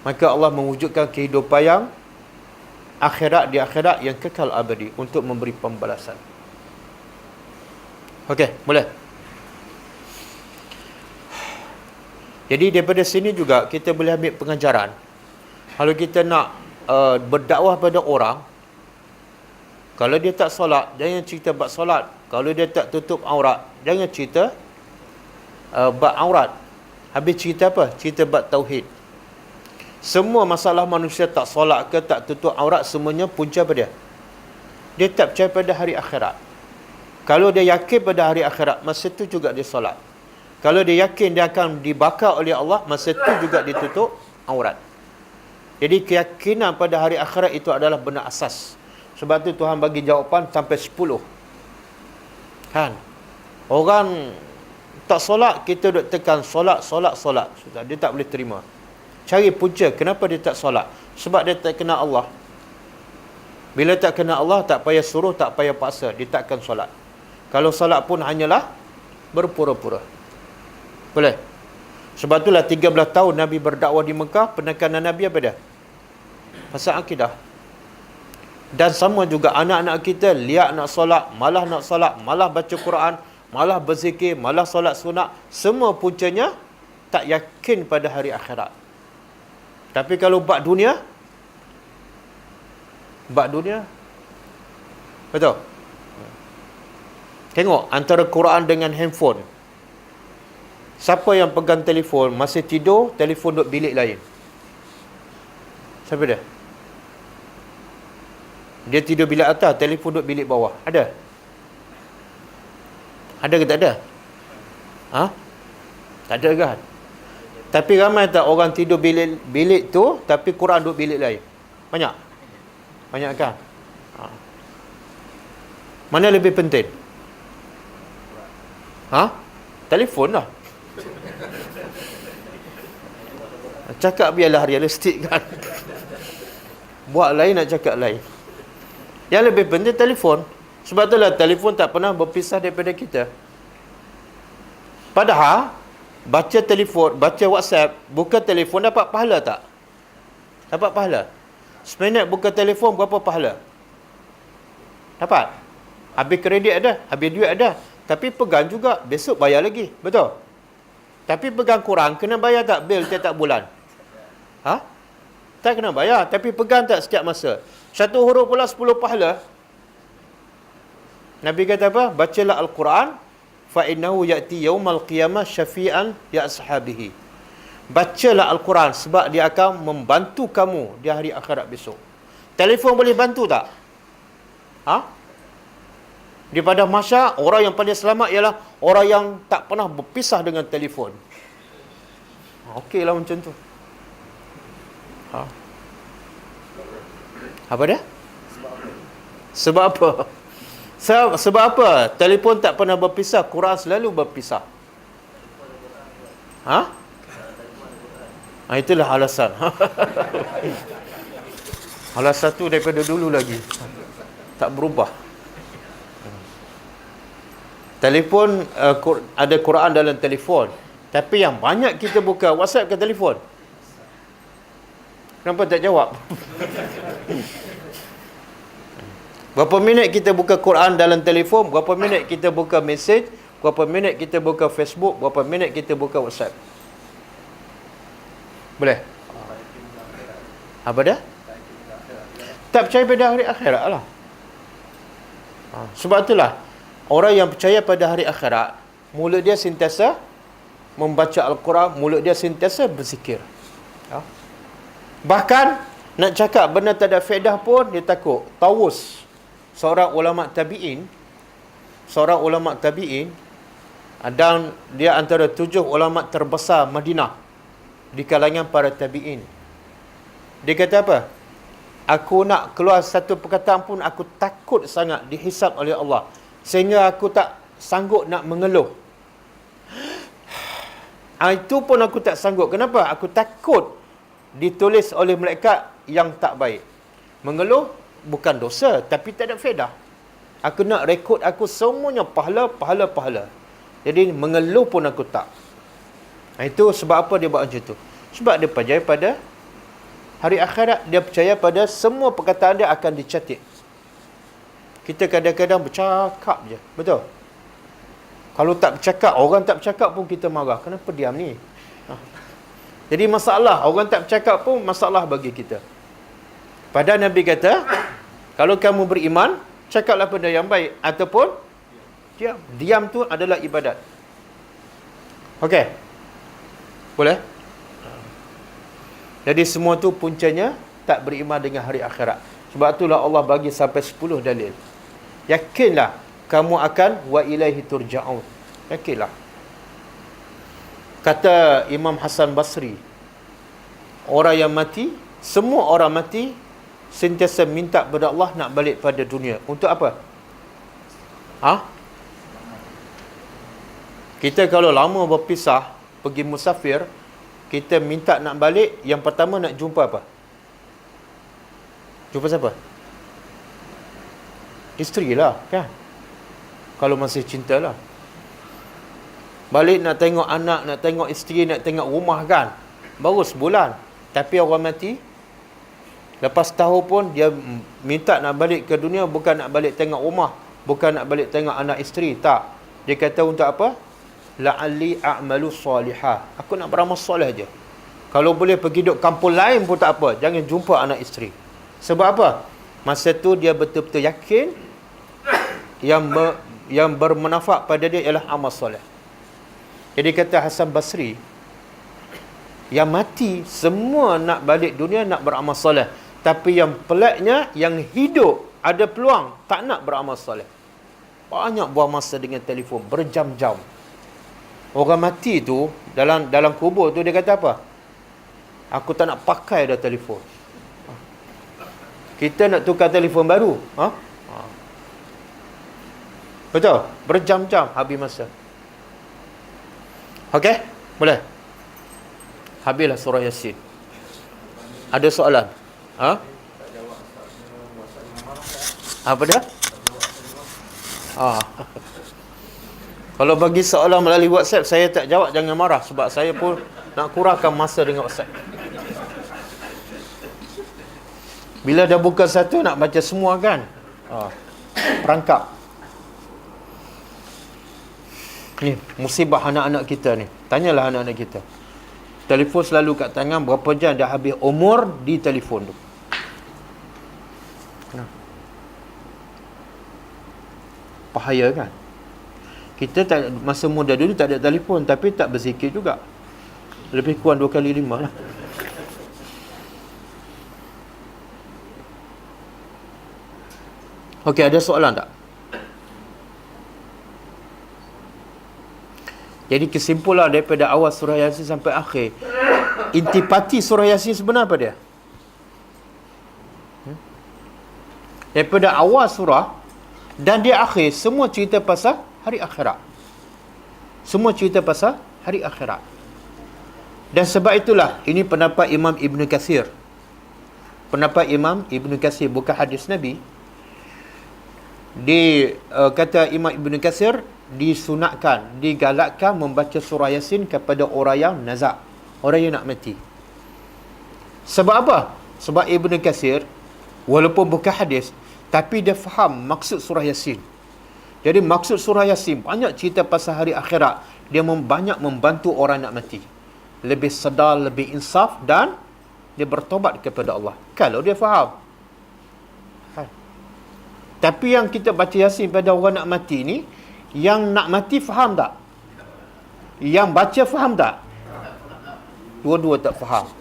Speaker 1: Maka Allah mewujudkan kehidupan yang akhirat di akhirat yang kekal abadi untuk memberi pembalasan. Okey, boleh. Jadi daripada sini juga kita boleh ambil pengajaran. Kalau kita nak berdakwah pada orang, kalau dia tak solat, jangan cerita bab solat. Kalau dia tak tutup aurat, jangan cerita bab aurat. Habis cerita apa? Cerita bab tauhid. Semua masalah manusia tak solat ke, tak tutup aurat, semuanya punca apa dia? Dia tak percaya pada hari akhirat. Kalau dia yakin pada hari akhirat, masa itu juga dia solat. Kalau dia yakin dia akan dibakar oleh Allah, masa itu juga ditutup aurat. Jadi keyakinan pada hari akhirat itu adalah benar asas. Sebab tu Tuhan bagi jawapan sampai 10. Kan? Orang tak solat, kita duk tekan solat. Dia tak boleh terima. Cari punca kenapa dia tak solat. Sebab dia tak kenal Allah. Bila tak kenal Allah, tak payah suruh, tak payah paksa, dia takkan solat. Kalau solat pun hanyalah berpura-pura. Boleh? Sebab itulah 13 tahun Nabi berdakwah di Mekah, penekanan Nabi apa dia? Pasal akidah. Dan sama juga anak-anak kita lihat nak solat, malah baca Quran, malah berzikir, malah solat sunat, semua puncanya tak yakin pada hari akhirat. Tapi kalau bab dunia, betul? Tengok antara Quran dengan handphone. Siapa yang pegang telefon masa tidur, telefon duduk bilik lain? Siapa dia? Dia tidur bilik atas, telefon duduk bilik bawah. Ada? Ada ke tak ada? Tak ada kan? Tapi ramai tak orang tidur bilik tu, tapi Quran duduk bilik lain? Banyak? Banyak kan? Mana lebih penting? Telefon lah. Cakap biarlah realistik kan. Buat lain, nak cakap lain. Yang lebih penting telefon. Sebab itulah telefon tak pernah berpisah daripada kita. Padahal baca telefon, baca WhatsApp, buka telefon dapat pahala tak? Dapat pahala. Seminit buka telefon berapa pahala? Dapat. Habis kredit ada, habis duit ada. Tapi pegang juga, besok bayar lagi. Betul? Tapi pegang kurang, kena bayar tak bil tiap-tiap bulan? Tak kena bayar. Tapi pegang tak setiap masa? 1 huruf pula 10 pahala. Nabi kata apa? Bacalah Al-Quran. Fa'innahu ya'ti yawmal qiyamah syafi'an li ashabihi. Bacalah Al-Quran sebab dia akan membantu kamu di hari akhirat besok. Telefon boleh bantu tak? Di pada mahsyar, orang yang paling selamat ialah orang yang tak pernah berpisah dengan telefon. Okeylah macam tu. Apa dia? Sebab apa? Sebab apa? Telefon tak pernah berpisah, Quran selalu berpisah. Ha? Itulah alasan. Alasan tu daripada dulu lagi. Tak berubah. Telefon, ada Quran dalam telefon. Tapi yang banyak kita buka WhatsApp ke telefon? Kenapa tak jawab? Berapa minit kita buka Quran dalam telefon? Berapa minit kita buka mesej? Berapa minit kita buka Facebook? Berapa minit kita buka WhatsApp? Boleh? Apa dah? Tak percaya pada hari akhirat lah. Sebab itulah orang yang percaya pada hari akhirat, mulut dia sentiasa membaca Al-Quran, mulut dia sentiasa berzikir. Bahkan nak cakap benda tak ada faedah pun dia takut. Tawus, seorang ulama tabi'in, dan dia antara 7 ulama terbesar Madinah di kalangan para tabi'in. Dia kata apa? Aku nak keluar satu perkataan pun aku takut sangat dihisap oleh Allah, sehingga aku tak sanggup nak mengeluh. Itu pun aku tak sanggup. Kenapa? Aku takut ditulis oleh malaikat yang tak baik. Mengeluh bukan dosa, tapi tak ada faedah. Aku nak rekod aku semuanya pahala. Jadi mengeluh pun aku tak. Itu sebab apa dia buat macam tu? Sebab dia percaya pada hari akhirat. Dia percaya pada semua perkataan dia akan dicatat. Kita kadang-kadang bercakap je. Betul? Kalau tak bercakap, orang tak bercakap pun kita marah. Kenapa diam ni? Jadi masalah. Orang tak bercakap pun masalah bagi kita. Padahal Nabi kata, kalau kamu beriman, cakaplah benda yang baik. Ataupun diam. Diam tu adalah ibadat. Okey? Boleh? Jadi semua tu puncanya tak beriman dengan hari akhirat. Sebab itulah Allah bagi sampai 10 dalil. Yakinlah kamu akan wa ilaihi turja'un. Yakinlah. Kata Imam Hasan Basri, orang yang mati, semua orang mati sentiasa minta kepada Allah nak balik pada dunia. Untuk apa? Kita kalau lama berpisah, pergi musafir, kita minta nak balik, yang pertama nak jumpa apa? Jumpa siapa? Isteri lah, kan? Kalau masih cinta lah. Balik nak tengok anak, nak tengok isteri, nak tengok rumah, kan? Baru sebulan. Tapi orang mati, lepas tahu pun dia minta nak balik ke dunia, bukan nak balik tengok rumah, bukan nak balik tengok anak isteri. Tak. Dia kata untuk apa? La'alli a'malu salihah. Aku nak beramal soleh je. Kalau boleh pergi duduk kampung lain pun tak apa. Jangan jumpa anak isteri. Sebab apa? Masa tu dia betul-betul yakin yang bermanfaat pada dia ialah amal soleh. Jadi kata Hasan Basri, yang mati semua nak balik dunia, nak beramal soleh. Tapi yang peliknya, yang hidup ada peluang tak nak beramal soleh. Banyak buang masa dengan telefon berjam-jam. Orang mati tu dalam kubur tu dia kata apa? Aku tak nak pakai dah telefon. Kita nak tukar telefon baru. Betul? Berjam-jam habis masa. Okey? Boleh? Habislah surah Yasin. Ada soalan? Apa dia? Kalau bagi soalan melalui WhatsApp, saya tak jawab, jangan marah. Sebab saya pun nak kurangkan masa dengan WhatsApp. Bila dah buka satu, nak baca semua, kan? Perangkap. Ni, musibah anak-anak kita ni. Tanyalah anak-anak kita. Telefon selalu kat tangan, berapa jam dah habis umur di telefon tu. Bahaya, kan? Kita tak, masa muda dulu tak ada telefon, tapi tak berzikir juga. Lebih kurang 2 kali 5 lah. Okey, ada soalan tak? Jadi kesimpulan daripada awal surah Yasin sampai akhir, intipati surah Yasin sebenar apa dia? Daripada awal surah dan dia akhir, semua cerita pasal hari akhirat. Semua cerita pasal hari akhirat. Dan sebab itulah, ini pendapat Imam Ibn Kathir. Pendapat Imam Ibn Kathir, bukan hadis Nabi. Kata Imam Ibn Kathir, disunatkan, digalakkan membaca surah Yasin kepada orang yang nazak, orang yang nak mati. Sebab apa? Sebab Ibn Kathir, walaupun bukan hadis, tapi dia faham maksud surah Yasin. Jadi maksud surah Yasin banyak cerita pasal hari akhirat. Dia banyak membantu orang nak mati, lebih sedar, lebih insaf, dan dia bertobat kepada Allah kalau dia faham. Tapi yang kita baca Yasin pada orang nak mati ni, yang nak mati faham tak? Yang baca faham tak? Dua-dua tak faham.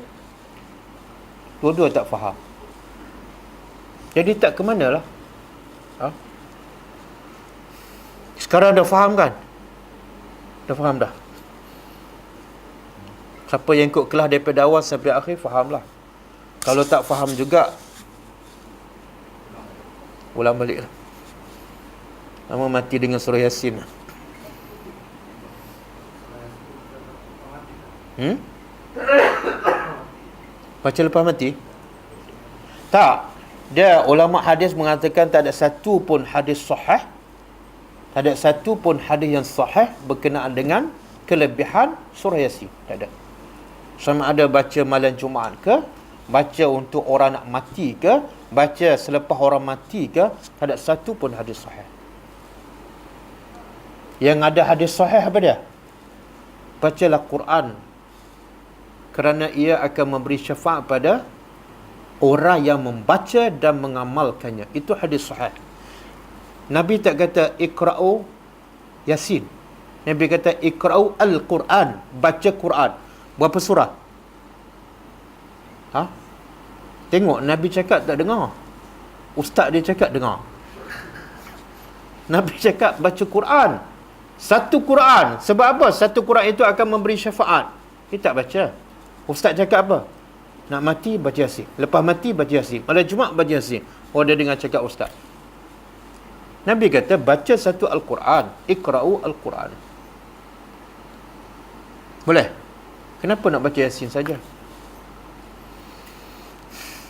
Speaker 1: Dua-dua tak faham. Jadi tak ke mana lah. Sekarang dah faham kan? Dah faham dah. Siapa yang ikut kelas daripada awal sampai akhir, fahamlah. Kalau tak faham juga, ulang balik lah. Lama mati dengan surah Yasin. Baca lepas mati? Tak. Dia, ulama hadis mengatakan tak ada satu pun hadis sahih, tak ada satu pun hadis yang sahih berkenaan dengan kelebihan surah Yasin. Tak ada. Sama ada baca malam Jumaat ke, baca untuk orang nak mati ke, baca selepas orang mati ke, tak ada satu pun hadis sahih. Yang ada hadis sahih apa dia? Bacalah Quran, kerana ia akan memberi syafaat pada orang yang membaca dan mengamalkannya. Itu hadis sahih. Nabi tak kata iqra'u Yasin. Nabi kata iqra'u al-Quran, baca Quran. Berapa surah? Tengok, Nabi cakap tak dengar. Ustaz dia cakap dengar. Nabi cakap baca Quran. Satu Quran. Sebab apa? Satu Quran itu akan memberi syafaat. Dia tak baca. Ustaz cakap apa? Nak mati, baca Yasin. Lepas mati, baca Yasin. Malam Jumaat, baca Yasin. Oh, dia dengar cakap Ustaz. Nabi kata, baca satu Al-Quran. Iqra'u Al-Quran. Boleh? Kenapa nak baca Yasin saja?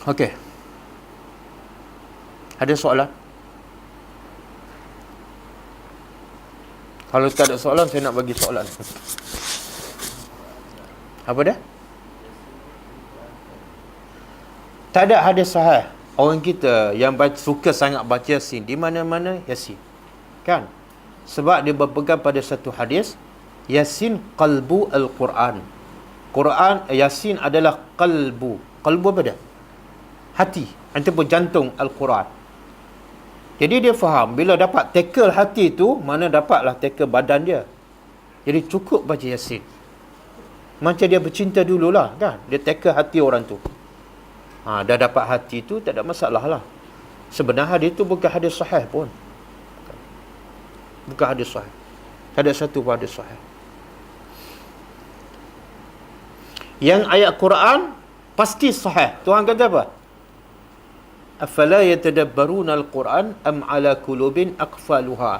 Speaker 1: Okey. Ada soalan? Kalau tak ada soalan, saya nak bagi soalan. Apa dia? Tak ada hadis sahih. Orang kita yang suka sangat baca Yasin, di mana-mana Yasin. Kan? Sebab dia berpegang pada satu hadis, Yasin qalbu al-Quran. Quran, Yasin adalah qalbu. Qalbu apa dia? Hati, ataupun jantung Al-Quran. Jadi dia faham, bila dapat tackle hati tu, mana dapatlah tackle badan dia. Jadi cukup baca Yasin. Macam dia bercinta dululah, kan? Dia tackle hati orang tu. Dah dapat hati tu, tak ada masalah lah. Sebenarnya hadis tu bukan hadis sahih pun. Bukan hadis sahih. Tak ada satu pun hadis sahih. Yang ayat Quran pasti sahih. Tuhan kata apa? Afala yatadabbaruna al-Quran am ala qulubin aqfaluha.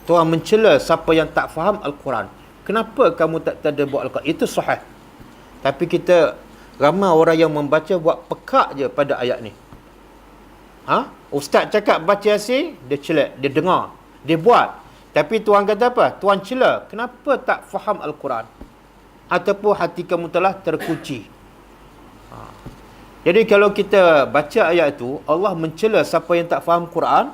Speaker 1: Tuhan mencela siapa yang tak faham Al-Quran. Kenapa kamu tak tadabbur Al-Quran? Itu sahih. Tapi kita ramai orang yang membaca buat pekak je pada ayat ni. Ustaz cakap baca Yasin, dia celak, dia dengar, dia buat. Tapi Tuhan kata apa? Tuhan cela. Kenapa tak faham Al-Quran? Ataupun hati kamu telah terkunci. Jadi kalau kita baca ayat itu, Allah mencela siapa yang tak faham Quran.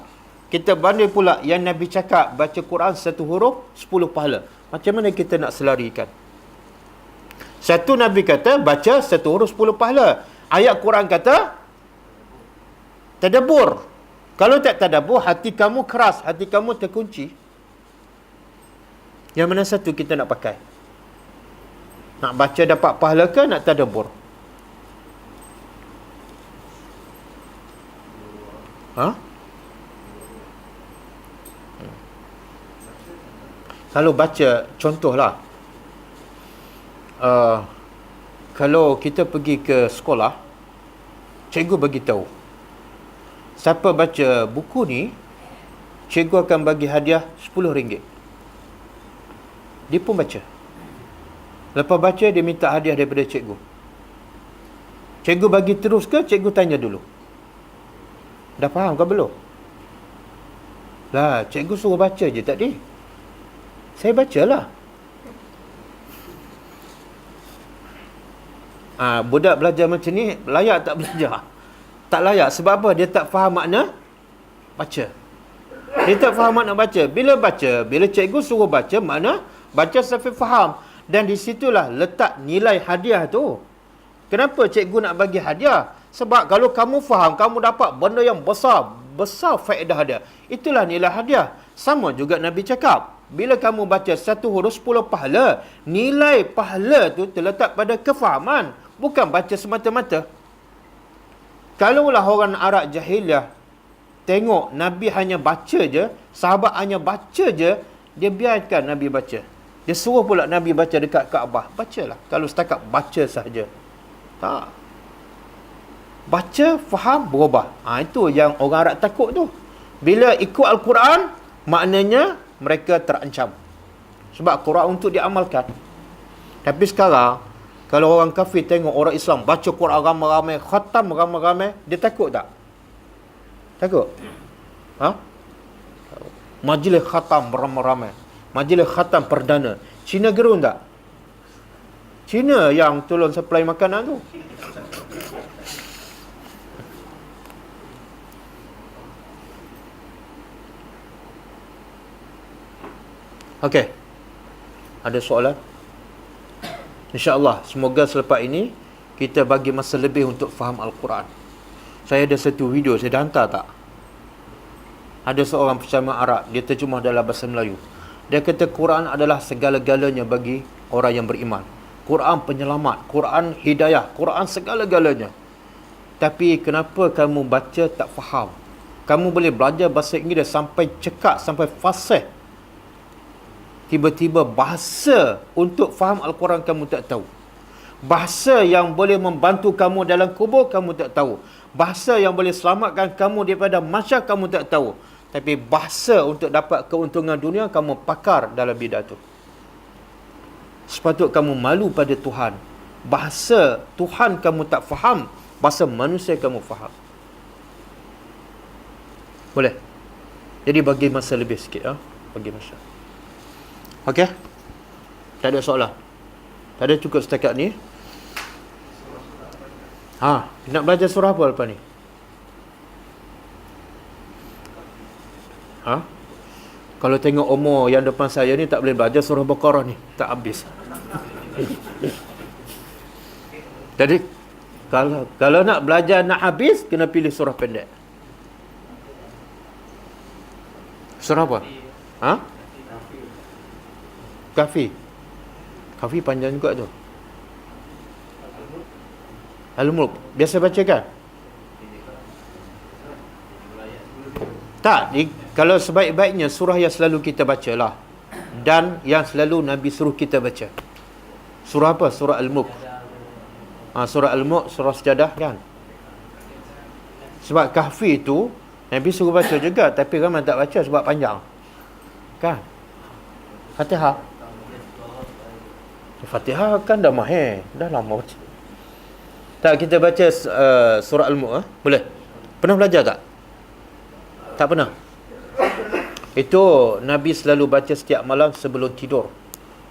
Speaker 1: Kita banding pula yang Nabi cakap, baca Quran satu huruf, 10 pahala. Macam mana kita nak selarikan? Satu Nabi kata, baca satu huruf 10 pahala. Ayat Quran kata, tadabbur. Kalau tak tadabbur, hati kamu keras, hati kamu terkunci. Yang mana satu kita nak pakai? Nak baca dapat pahala ke nak tadabbur? Kalau baca, contohlah, kalau kita pergi ke sekolah, cikgu bagi tahu, siapa baca buku ni, cikgu akan bagi hadiah RM10. Dia pun baca. Lepas baca, dia minta hadiah daripada cikgu. Cikgu bagi terus ke? Cikgu tanya dulu. Dah faham ke belum? Lah, cikgu suruh baca je tadi. Saya bacalah. Budak belajar macam ni, layak tak belajar? Tak layak. Sebab apa? Dia tak faham makna baca. Dia tak faham makna baca. Bila cikgu suruh baca, makna baca sampai faham. Dan di situlah letak nilai hadiah tu. Kenapa cikgu nak bagi hadiah? Sebab kalau kamu faham, kamu dapat benda yang besar faedah dia. Itulah nilai hadiah. Sama juga Nabi cakap, bila kamu baca satu huruf 10 pahala. Nilai pahala tu terletak pada kefahaman, bukan baca semata-mata. Kalaulah orang Arab jahiliah tengok Nabi hanya baca je, sahabat hanya baca je, dia biarkan Nabi baca. Dia suruh pula Nabi baca dekat Kaabah. Bacalah. Kalau setakat baca sahaja. Tak. Baca, faham, berubah. Itu yang orang Arab takut tu. Bila ikut Al-Quran, maknanya mereka terancam. Sebab Quran untuk diamalkan. Tapi sekarang, kalau orang kafir tengok orang Islam baca Quran ramai-ramai, khatam ramai-ramai, dia takut tak? Takut? Majlis khatam ramai-ramai. Majlis khatam perdana. Cina gerun tak? Cina yang tolong supply makanan tu. Okey. Ada soalan? InsyaAllah, semoga selepas ini kita bagi masa lebih untuk faham Al-Quran. Saya ada satu video, saya dah hantar tak? Ada seorang pencemah Arab, dia terjemah dalam bahasa Melayu. Dia kata Quran adalah segala-galanya bagi orang yang beriman. Quran penyelamat, Quran hidayah, Quran segala-galanya. Tapi kenapa kamu baca tak faham? Kamu boleh belajar bahasa Inggeris sampai cekak, sampai fasih. Tiba-tiba bahasa untuk faham Al-Quran kamu tak tahu. Bahasa yang boleh membantu kamu dalam kubur kamu tak tahu. Bahasa yang boleh selamatkan kamu daripada masyarakat kamu tak tahu. Tapi bahasa untuk dapat keuntungan dunia kamu pakar dalam bidang tu. Sepatut kamu malu pada Tuhan. Bahasa Tuhan kamu tak faham, bahasa manusia kamu faham. Boleh? Jadi bagi masa lebih sikit. Bagi masa. Okey? Tak ada soalan? Tak ada, cukup setakat ni. Nak belajar surah apa lepas ni? Kalau tengok umur yang depan saya ni, tak boleh belajar surah Baqarah ni. Tak habis. Jadi, kalau nak belajar nak habis, kena pilih surah pendek. Surah apa? Kahfi. Kahfi panjang juga tu. Al-Mulk. Biasa baca kan? Tak. Kalau sebaik-baiknya surah yang selalu kita bacalah. Dan yang selalu Nabi suruh kita baca. Surah apa? Surah Al-Mulk. Surah Al-Mulk, surah sejadah kan? Sebab Kahfi tu Nabi suruh baca juga, tapi ramai tak baca sebab panjang. Kan? Fatihah. Fatihah kan dah mahir. Dah lama baca. Tak, kita baca surah Al-Mulk. Boleh? Pernah belajar tak? Tak pernah. Itu Nabi selalu baca setiap malam sebelum tidur.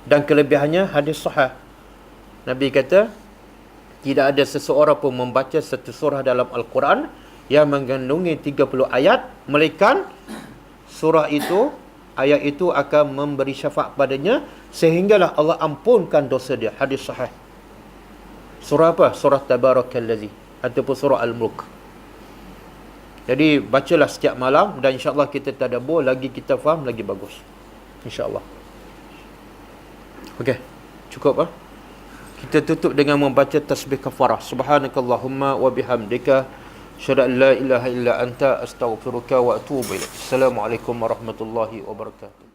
Speaker 1: Dan kelebihannya hadis sahih. Nabi kata, tidak ada seseorang pun membaca satu surah dalam Al-Quran yang mengandungi 30 ayat, melainkan surah itu, ayat itu akan memberi syafaat padanya sehinggalah Allah ampunkan dosa dia. Hadis sahih. Surah apa? Surah Tabarakallazi ataupun surah Al-Mulk. Jadi bacalah setiap malam dan insya-Allah kita tadabbur, lagi kita faham lagi bagus. Insya-Allah. Okey. Cukup Kita tutup dengan membaca tasbih kafarah. Subhanakallahumma wa bihamdika asyhadu an la ilaha illa anta astaghfiruka wa atubu ilaik. Assalamualaikum warahmatullahi wabarakatuh.